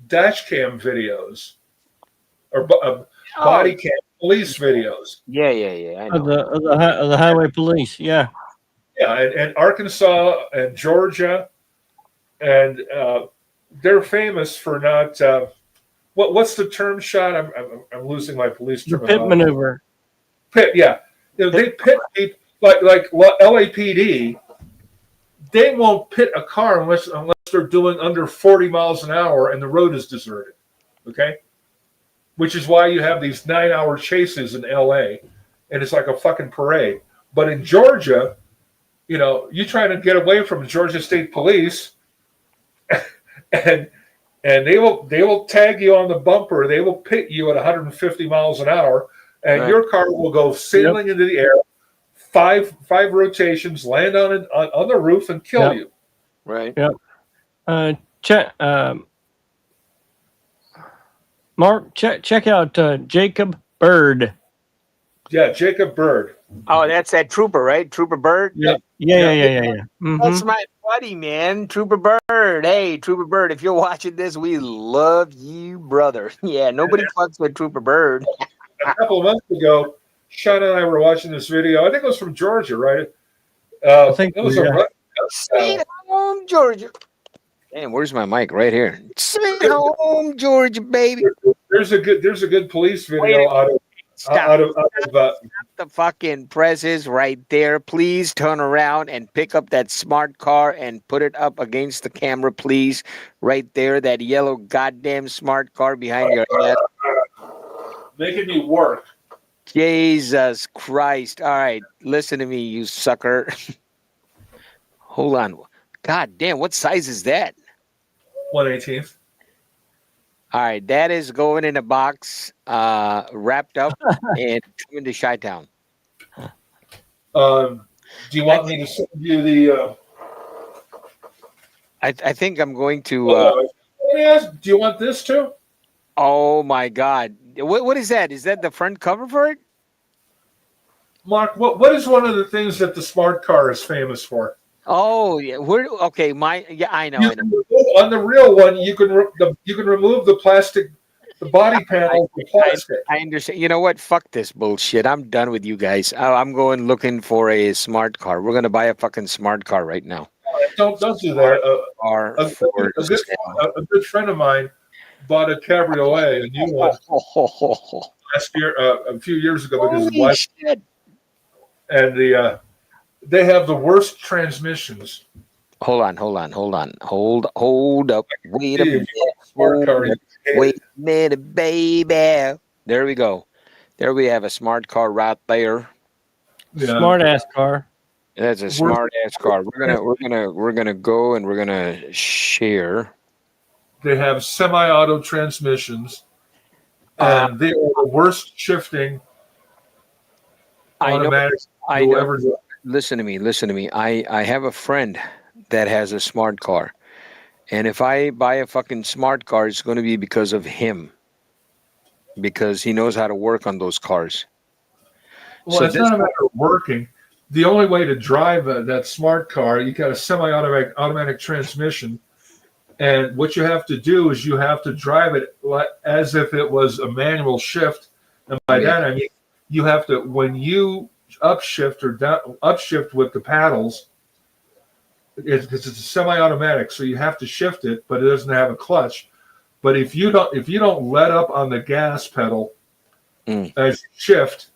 S3: dash cam videos or body cam police videos.
S1: Yeah. I know.
S2: Of the highway police. Yeah.
S3: Yeah, and Arkansas and Georgia, and they're famous for not. What's the term? Shot? I'm losing my police term.
S2: Pit maneuver.
S3: Pit, yeah. They pit people like LAPD. They won't pit a car unless they're doing under 40 miles an hour and the road is deserted. Okay, which is why you have these 9-hour chases in LA, and it's like a fucking parade. But in Georgia, you try to get away from Georgia State Police, and and they will tag you on the bumper. They will pit you at 150 miles an hour, and
S1: Right.
S3: your car will go sailing into the air, five rotations, land on the roof, and kill
S2: Yep.
S3: you.
S1: Right.
S2: Check, Mark, check out Jacob Bird.
S3: Yeah, Jacob Bird.
S1: Oh, that's that Trooper, right? Trooper Bird.
S2: Yeah.
S1: That's
S2: Mhm.
S1: my buddy, man. Trooper Bird. Hey, Trooper Bird, if you're watching this, we love you, brother. Yeah, nobody fucks with Trooper Bird.
S3: A couple of months ago, Sean and I were watching this video. I think it was from Georgia, right?
S2: I think
S3: It was
S2: yeah.
S1: Sweet home, Georgia. Damn, where's my mic? Right here. Sweet home, Georgia, baby.
S3: There's a good police
S1: Wait
S3: video
S1: a Stop.
S3: out of
S1: The fucking presses right there. Please turn around and pick up that smart car and put it up against the camera, please. Right there, that yellow goddamn smart car behind your head.
S3: making me work.
S1: Jesus Christ. All right, listen to me, you sucker. Hold on. God damn, what size is that?
S3: 1/18th.
S1: All right, that is going in a box, wrapped up and coming to Chi-Town.
S3: Do you want me to send you the?
S1: I think I'm going to.
S3: Let me ask. Do you want this too?
S1: Oh my God! What is that? Is that the front cover for it?
S3: Mark, what is one of the things that the smart car is famous for?
S1: Oh yeah, okay. I know. I know.
S3: On the real one, you can remove the plastic, the body panel, the plastic.
S1: I understand. You know what? Fuck this bullshit. I'm done with you guys. I'm going looking for a smart car. We're gonna buy a fucking smart car right now.
S3: Don't do that. A good friend of mine bought a cabriolet, a new one, last year, a few years ago, because his wife
S1: shit.
S3: and they have the worst transmissions.
S1: Hold on. Hold up. Wait a minute.
S3: Smart car.
S1: Wait a minute, baby. There we go. There we have a smart car right there.
S3: Yeah.
S2: Smart ass car.
S1: That's a smart ass car. We're gonna go and we're gonna share.
S3: They have semi-auto transmissions, and they are the worst shifting automatic you'll ever do.
S1: Listen to me. I have a friend that has a smart car. And if I buy a fucking smart car, it's going to be because of him. Because he knows how to work on those cars.
S3: Well,
S1: So
S3: it's not a matter of working. The only way to drive that smart car, you got a semi-automatic transmission. And what you have to do is you have to drive it as if it was a manual shift. And by that, I mean, you have to, when you upshift with the paddles, because it's a semi-automatic, so you have to shift it, but it doesn't have a clutch. But if you don't let up on the gas pedal as you shift,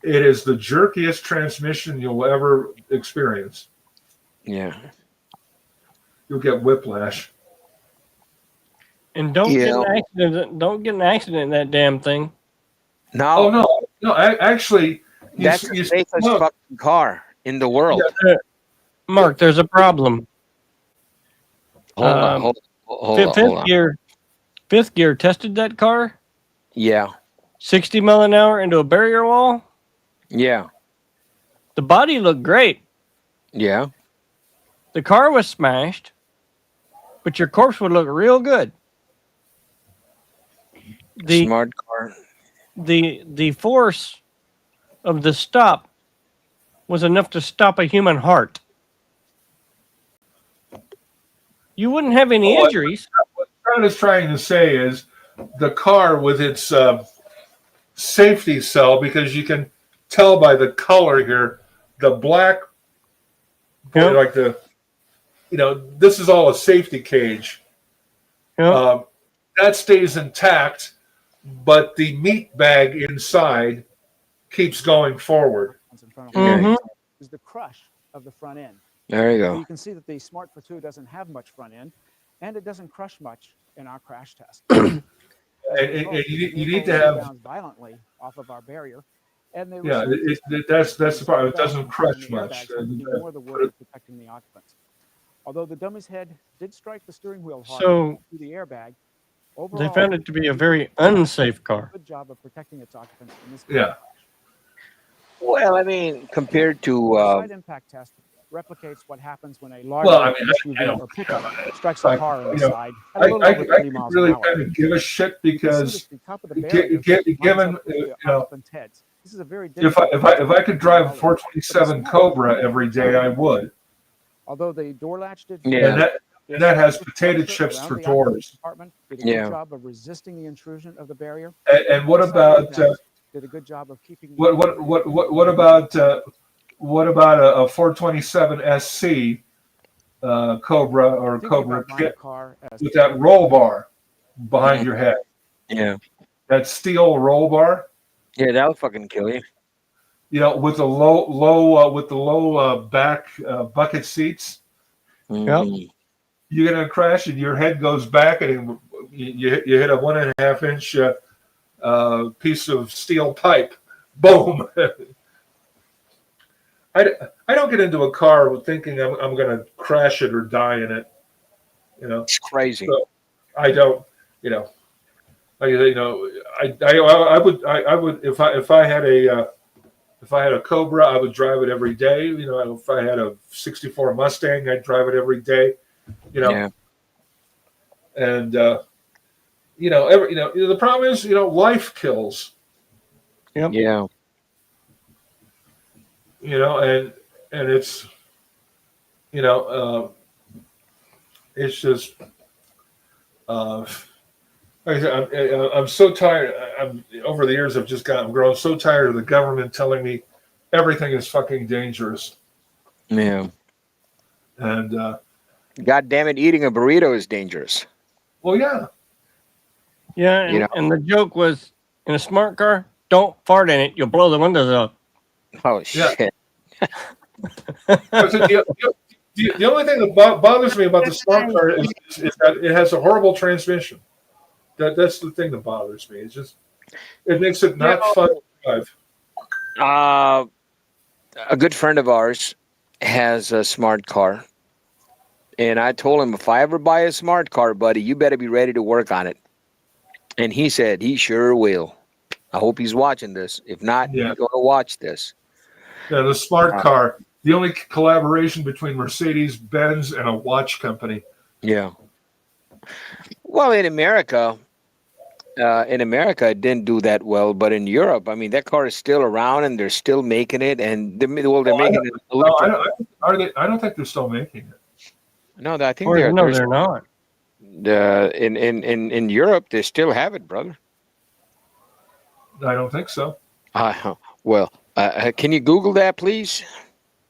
S3: it is the jerkiest transmission you'll ever experience.
S1: Yeah.
S3: You'll get whiplash.
S2: And don't get an accident. Don't get an accident in that damn thing.
S1: No.
S3: Oh no! Actually,
S1: that's the safest fucking car in the world.
S2: Yeah. Mark, there's a problem.
S1: Hold on.
S2: Fifth gear tested that car.
S1: Yeah.
S2: 60 mile an hour into a barrier wall.
S1: Yeah.
S2: The body looked great.
S1: Yeah.
S2: The car was smashed, but your corpse would look real good. The
S1: smart car.
S2: The force of the stop was enough to stop a human heart. You wouldn't have any injuries.
S3: What John is trying to say is the car with its safety cell, because you can tell by the color here, the black, like the, this is all a safety cage.
S2: Yep.
S3: That stays intact, but the meat bag inside keeps going forward.
S4: Is the crush of the front end.
S1: There you go.
S4: So you can see that the Smart for 2 doesn't have much front end, and it doesn't crush much in our crash test.
S3: And you need to have
S4: violently off of our barrier, and they
S3: that's the part. It doesn't crush much.
S4: More the work of protecting the occupants. Although the dummy's head did strike the steering wheel hard
S2: So
S4: through the airbag,
S2: they
S4: overall,
S2: found it to be a very unsafe car.
S4: good job of protecting its occupants in this
S3: Yeah.
S1: Well, I mean, compared to
S4: The side impact test replicates what happens when a larger
S3: Well, I mean, I
S4: SUV
S3: don't
S4: or pickup
S3: care.
S4: strikes a
S3: Like,
S4: car on the
S3: you know,
S4: side at a little
S3: I
S4: over 30
S3: could
S4: miles an
S3: really
S4: hour.
S3: kind of give a shit
S4: You can see
S3: because
S4: the top of the barrier lines
S3: given,
S4: up with the
S3: know,
S4: occupants' heads. This is a very
S3: if I could drive a 427 Cobra every day, I would.
S4: Although the door latch did
S1: Yeah.
S3: And that has potato chips for doors.
S4: compartment did a
S1: Yeah.
S4: good job of resisting the intrusion of the barrier.
S3: And what
S4: The side
S3: about
S4: impacts did a good job of keeping
S3: what about what about a 427 SC Cobra or
S4: thinking
S3: Cobra
S4: about buying a
S3: Kit
S4: car as
S3: with that roll bar behind your head?
S1: yeah,
S3: That steel roll bar,
S1: yeah, that'll fucking kill you.
S3: you know, with the low back bucket seats.
S1: Mhm.
S3: You're gonna crash and your head goes back and you hit a 1.5 inch piece of steel pipe. Boom. I don't get into a car thinking I'm gonna crash it or die in it. You know,
S1: It's crazy.
S3: so I don't. You know, I would if I had a Cobra, I would drive it every day. You know, if I had a '64 Mustang, I'd drive it every day. You know,
S1: Yeah,
S3: and the problem is, life kills.
S2: Yep.
S1: yeah,
S3: And it's it's just like I said, I'm so tired. Over the years, I'm grown so tired of the government telling me everything is fucking dangerous.
S1: yeah.
S3: And
S1: God damn it, eating a burrito is dangerous.
S3: well, yeah,
S2: Yeah, and,
S1: You know.
S2: and the joke was in a smart car, don't fart in it, you'll blow the windows up.
S1: Oh
S3: Yeah.
S1: shit.
S3: the only thing that bothers me about the smart car is that it has a horrible transmission. That's the thing that bothers me. It's just it makes it not fun to drive.
S1: A good friend of ours has a smart car, and I told him, if I ever buy a smart car, buddy, you better be ready to work on it. And he said he sure will. I hope he's watching this. If not,
S3: Yeah.
S1: he's going to watch this.
S3: Yeah, the smart car, the only collaboration between Mercedes-Benz and a watch company.
S1: Yeah. Well, in America, it didn't do that well. But in Europe, I mean, that car is still around, and they're still making it. And they're making it electric.
S3: I don't think they're still making it.
S1: No, I think
S2: Or,
S1: they're
S2: no, they're not.
S1: in Europe. They still have it, brother.
S3: I don't think so.
S1: Well, can you Google that, please?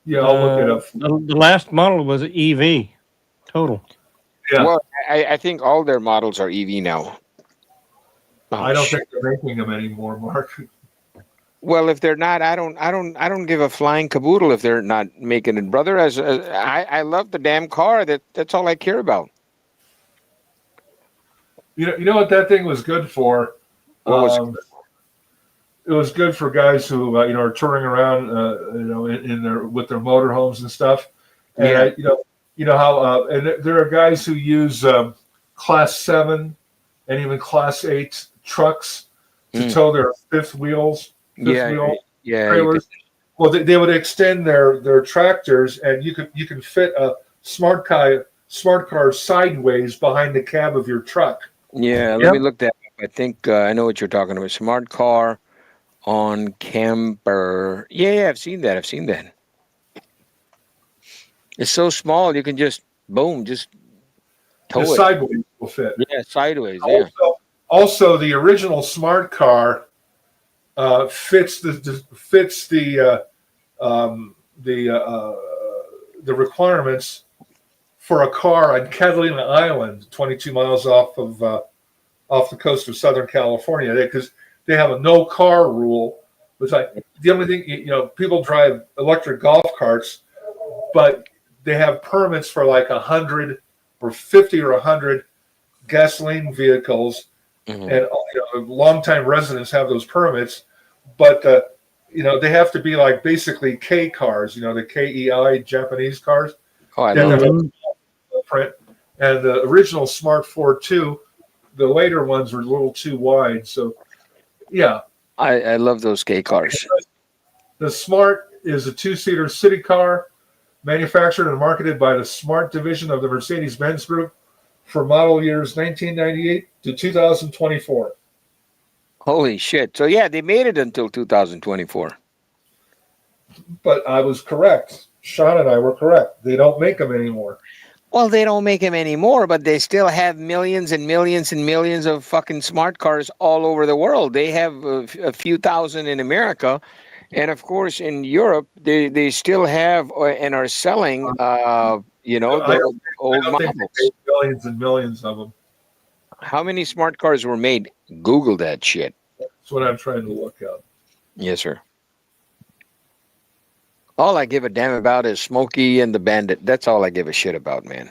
S3: Yeah, I'll look it up.
S2: The last model was an EV total.
S3: Yeah,
S1: Well, I think all their models are EV now. Oh,
S3: I don't
S1: shit.
S3: think they're making them anymore, Mark.
S1: Well, if they're not, I don't give a flying caboodle if they're not making it, brother. I love the damn car. That's all I care about.
S3: You know what that thing was good for?
S1: What was
S3: It was good for guys who are touring around, in their with their motorhomes and stuff. And
S1: Yeah.
S3: how and there are guys who use Class 7 and even Class 8 trucks to tow their fifth wheel
S1: Yeah.
S3: trailers. Well, they would extend their tractors, and you can fit a smart car sideways behind the cab of your truck.
S1: Yeah, let me look that up. I think I know what you're talking about. Smart car on camper. Yeah, I've seen that. It's so small you can just boom, just tow
S3: The
S1: it.
S3: sideways will fit.
S1: Yeah, sideways. Yeah.
S3: Also, the original smart car fits the requirements for a car on Catalina Island, 22 miles off the coast of Southern California, because they have a no car rule. It's like the only thing, people drive electric golf carts, but they have permits for like 100 or 50 or 100 gasoline vehicles, and longtime residents have those permits, but they have to be like basically K cars, the KEI Japanese cars.
S1: Oh, I
S3: They
S1: love
S3: have
S1: it.
S3: a footprint, and the original Smart 4 2, the later ones were a little too wide. So, yeah,
S1: I love those K cars.
S3: the Smart is a two-seater city car manufactured and marketed by the Smart division of the Mercedes-Benz Group for model years 1998 to 2024.
S1: Holy shit! So yeah, they made it until 2024.
S3: But I was correct. Sean and I were correct. They don't make them anymore.
S1: Well, they don't make them anymore, but they still have millions and millions and millions of fucking smart cars all over the world. They have a few thousand in America, and of course in Europe they still have and are selling
S3: I
S1: the old
S3: don't think they
S1: models.
S3: made millions and millions of them.
S1: How many smart cars were made? Google that shit.
S3: That's what I'm trying to look up.
S1: Yes, sir. All I give a damn about is Smokey and the Bandit. That's all I give a shit about, man.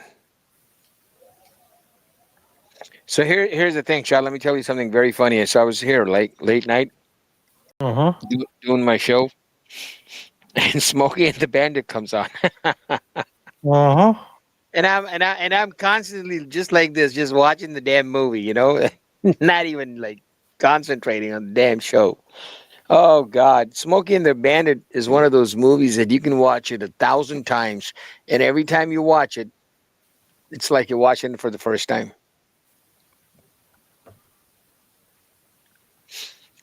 S1: So here's the thing, Chad. Let me tell you something very funny. So I was here late night doing my show, and Smokey and the Bandit comes on, and I'm constantly just like this, just watching the damn movie, not even like concentrating on the damn show. Oh God, Smokey and the Bandit is one of those movies that you can watch it 1,000 times, and every time you watch it, it's like you're watching it for the first time.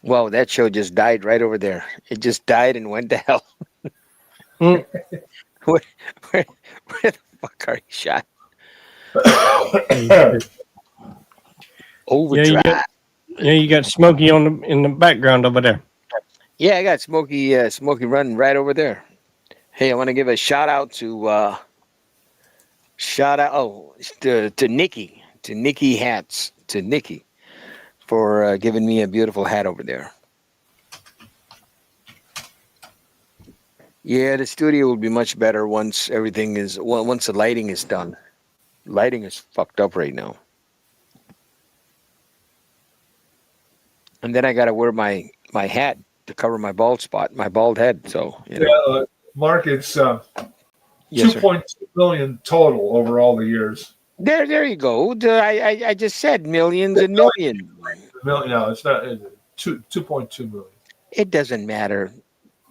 S1: Well, that show just died right over there. It just died and went to hell.
S2: Mm.
S1: where, where the fuck are you shot? Overdrive.
S2: You got Smokey in the background over there.
S1: Yeah, I got Smokey running right over there. Hey, I want to give a shout out to Nikki Hats, to Nikki for giving me a beautiful hat over there. Yeah, the studio will be much better once the lighting is done. Lighting is fucked up right now. And then I got to wear my hat to cover my bald head. So,
S3: Mark, it's
S1: yes,
S3: 2.2 million total over all the years.
S1: There you go. I just said millions and millions.
S3: No, it's not 2.2 million.
S1: It doesn't matter,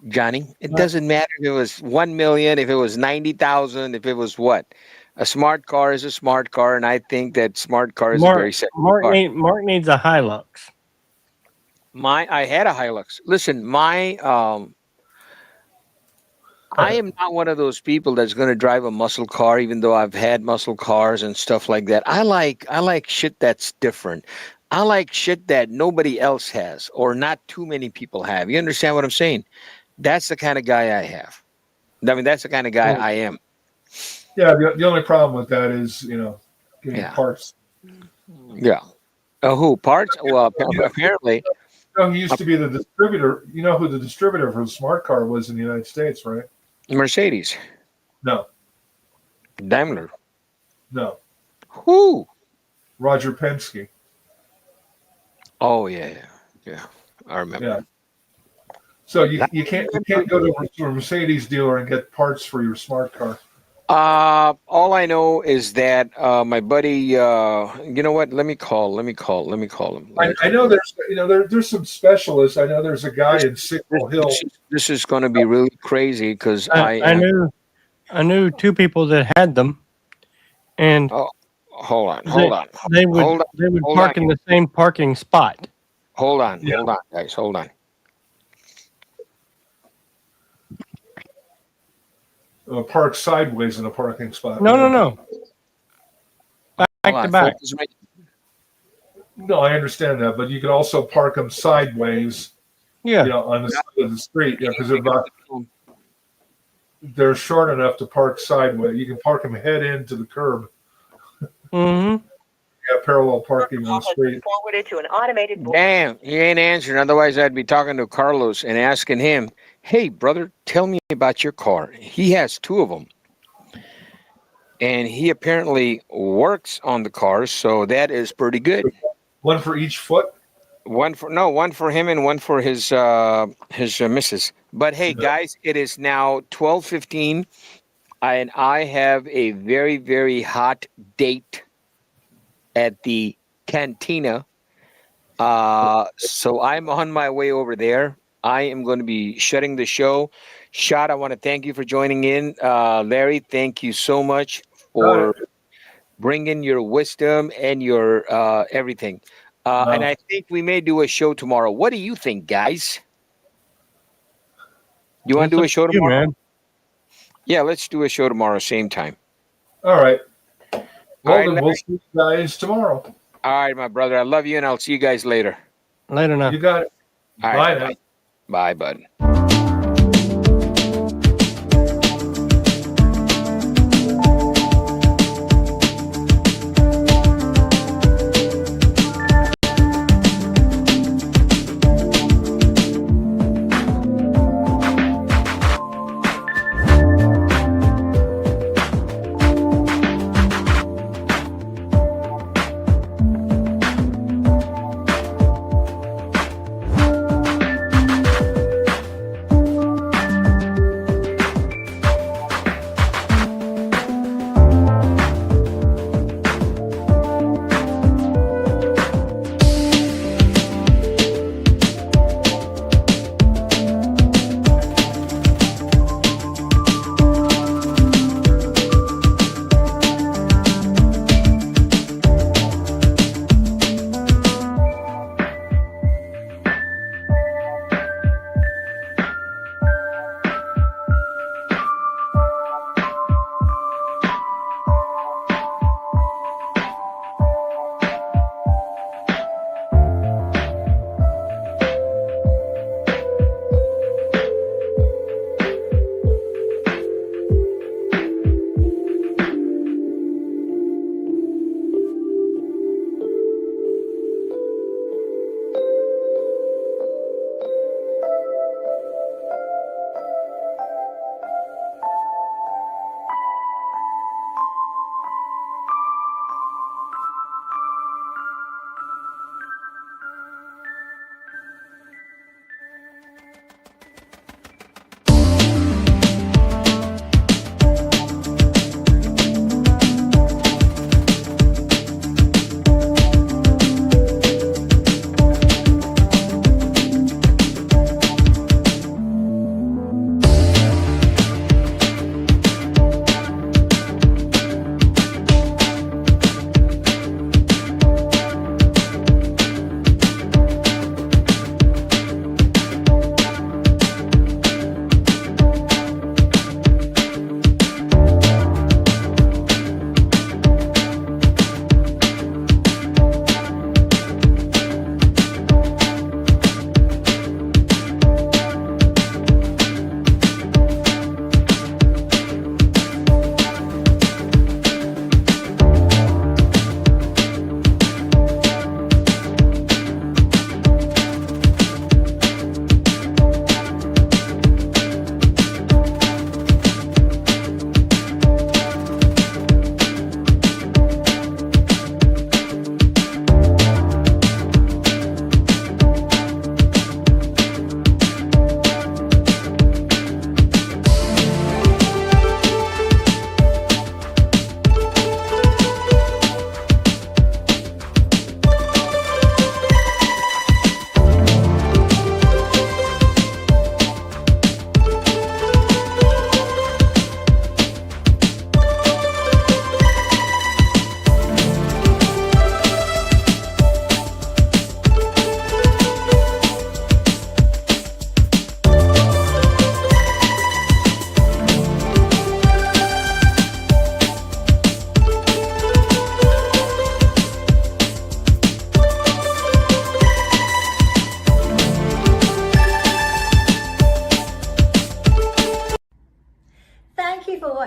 S1: Johnny. It doesn't matter if it was 1 million, if it was 90,000, if it was what. A smart car is a smart car, and I think that smart car is a very sexy car.
S2: Mark needs a Hilux.
S1: I had a Hilux. Listen, I am not one of those people that's going to drive a muscle car, even though I've had muscle cars and stuff like that. I like shit that's different. I like shit that nobody else has or not too many people have. You understand what I'm saying? That's the kind of guy I have. I mean, that's the kind of guy I am.
S3: Yeah, the only problem with that is, getting parts.
S1: Yeah. Who? Parts? Well, apparently.
S3: He used to be the distributor. You know who the distributor for the smart car was in the United States, right?
S1: Mercedes.
S3: No.
S1: Daimler.
S3: No.
S1: Who?
S3: Roger Penske.
S1: Oh yeah. I remember.
S3: Yeah. So you can't go to a Mercedes dealer and get parts for your smart car.
S1: All I know is that my buddy. You know what? Let me call him.
S3: I know there's some specialists. I know there's a guy in Signal Hill.
S1: This is going to be really crazy because
S2: I knew two people that had them, and
S1: hold on.
S2: They would park in the same parking spot.
S1: Hold on, guys. Hold on.
S3: Park sideways in a parking spot.
S2: No. Back to back.
S3: No, I understand that, but you can also park them sideways.
S2: Yeah.
S3: On the side of the street. Yeah, because they're short enough to park sideways. You can park them head into the curb.
S2: Mm-hmm.
S3: Yeah, parallel parking on the street.
S5: Forwarded to an automated.
S1: Damn, he ain't answering. Otherwise, I'd be talking to Carlos and asking him, "Hey, brother, tell me about your car." He has two of them, and he apparently works on the cars, so that is pretty good.
S3: One for each foot.
S1: One for him and one for his missus. But hey, guys, it is now 12:15. and I have a very, very hot date at the cantina. So I'm on my way over there. I am going to be shutting the show. Shot, I want to thank you for joining in. Larry, thank you so much
S3: Got
S1: for
S3: it.
S1: bringing your wisdom and your everything. And
S3: Wow.
S1: I think we may do a show tomorrow. What do you think, guys? You want to
S2: That's
S1: do
S2: up
S1: a show
S2: to you,
S1: tomorrow?
S2: man.
S1: Yeah, let's do a show tomorrow, same time.
S3: All right.
S1: All
S3: Well,
S1: right,
S3: then we'll
S1: Larry.
S3: see you guys tomorrow.
S1: All right, my brother. I love you, and I'll see you guys later.
S2: Later now.
S3: You got it.
S1: All
S3: Bye
S1: right,
S3: now.
S1: bye, bud.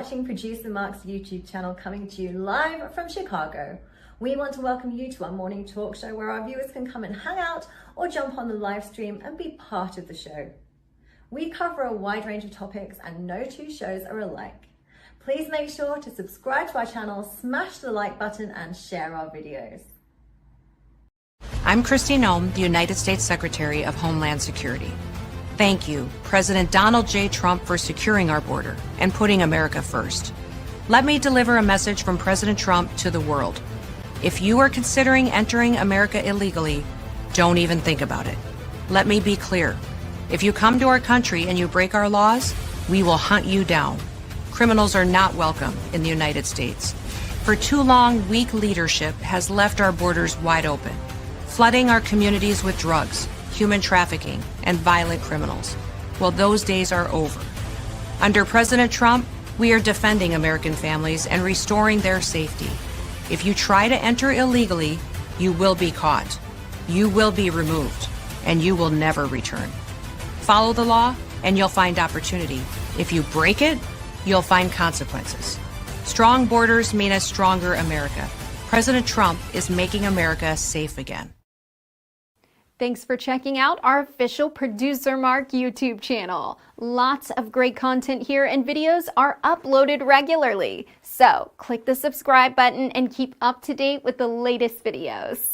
S5: watching Producer Mark's YouTube channel, coming to you live from Chicago. We want to welcome you to our morning talk show where our viewers can come and hang out or jump on the live stream and be part of the show. We cover a wide range of topics and no two shows are alike. Please make sure to subscribe to our channel, smash the like button and share our videos.
S6: I'm Christy Nome, the United States Secretary of Homeland Security. Thank you, President Donald J. Trump, for securing our border and putting America first. Let me deliver a message from President Trump to the world. If you are considering entering America illegally, don't even think about it. Let me be clear. If you come to our country and you break our laws, we will hunt you down. Criminals are not welcome in the United States. For too long, weak leadership has left our borders wide open, flooding our communities with drugs, human trafficking, and violent criminals. Well, those days are over. Under President Trump, we are defending American families and restoring their safety. If you try to enter illegally, you will be caught. You will be removed, and you will never return. Follow the law, and you'll find opportunity. If you break it, you'll find consequences. Strong borders mean a stronger America. President Trump is making America safe again.
S7: Thanks for checking out our official Producer Mark YouTube channel. Lots of great content here and videos are uploaded regularly. So click the subscribe button and keep up to date with the latest videos.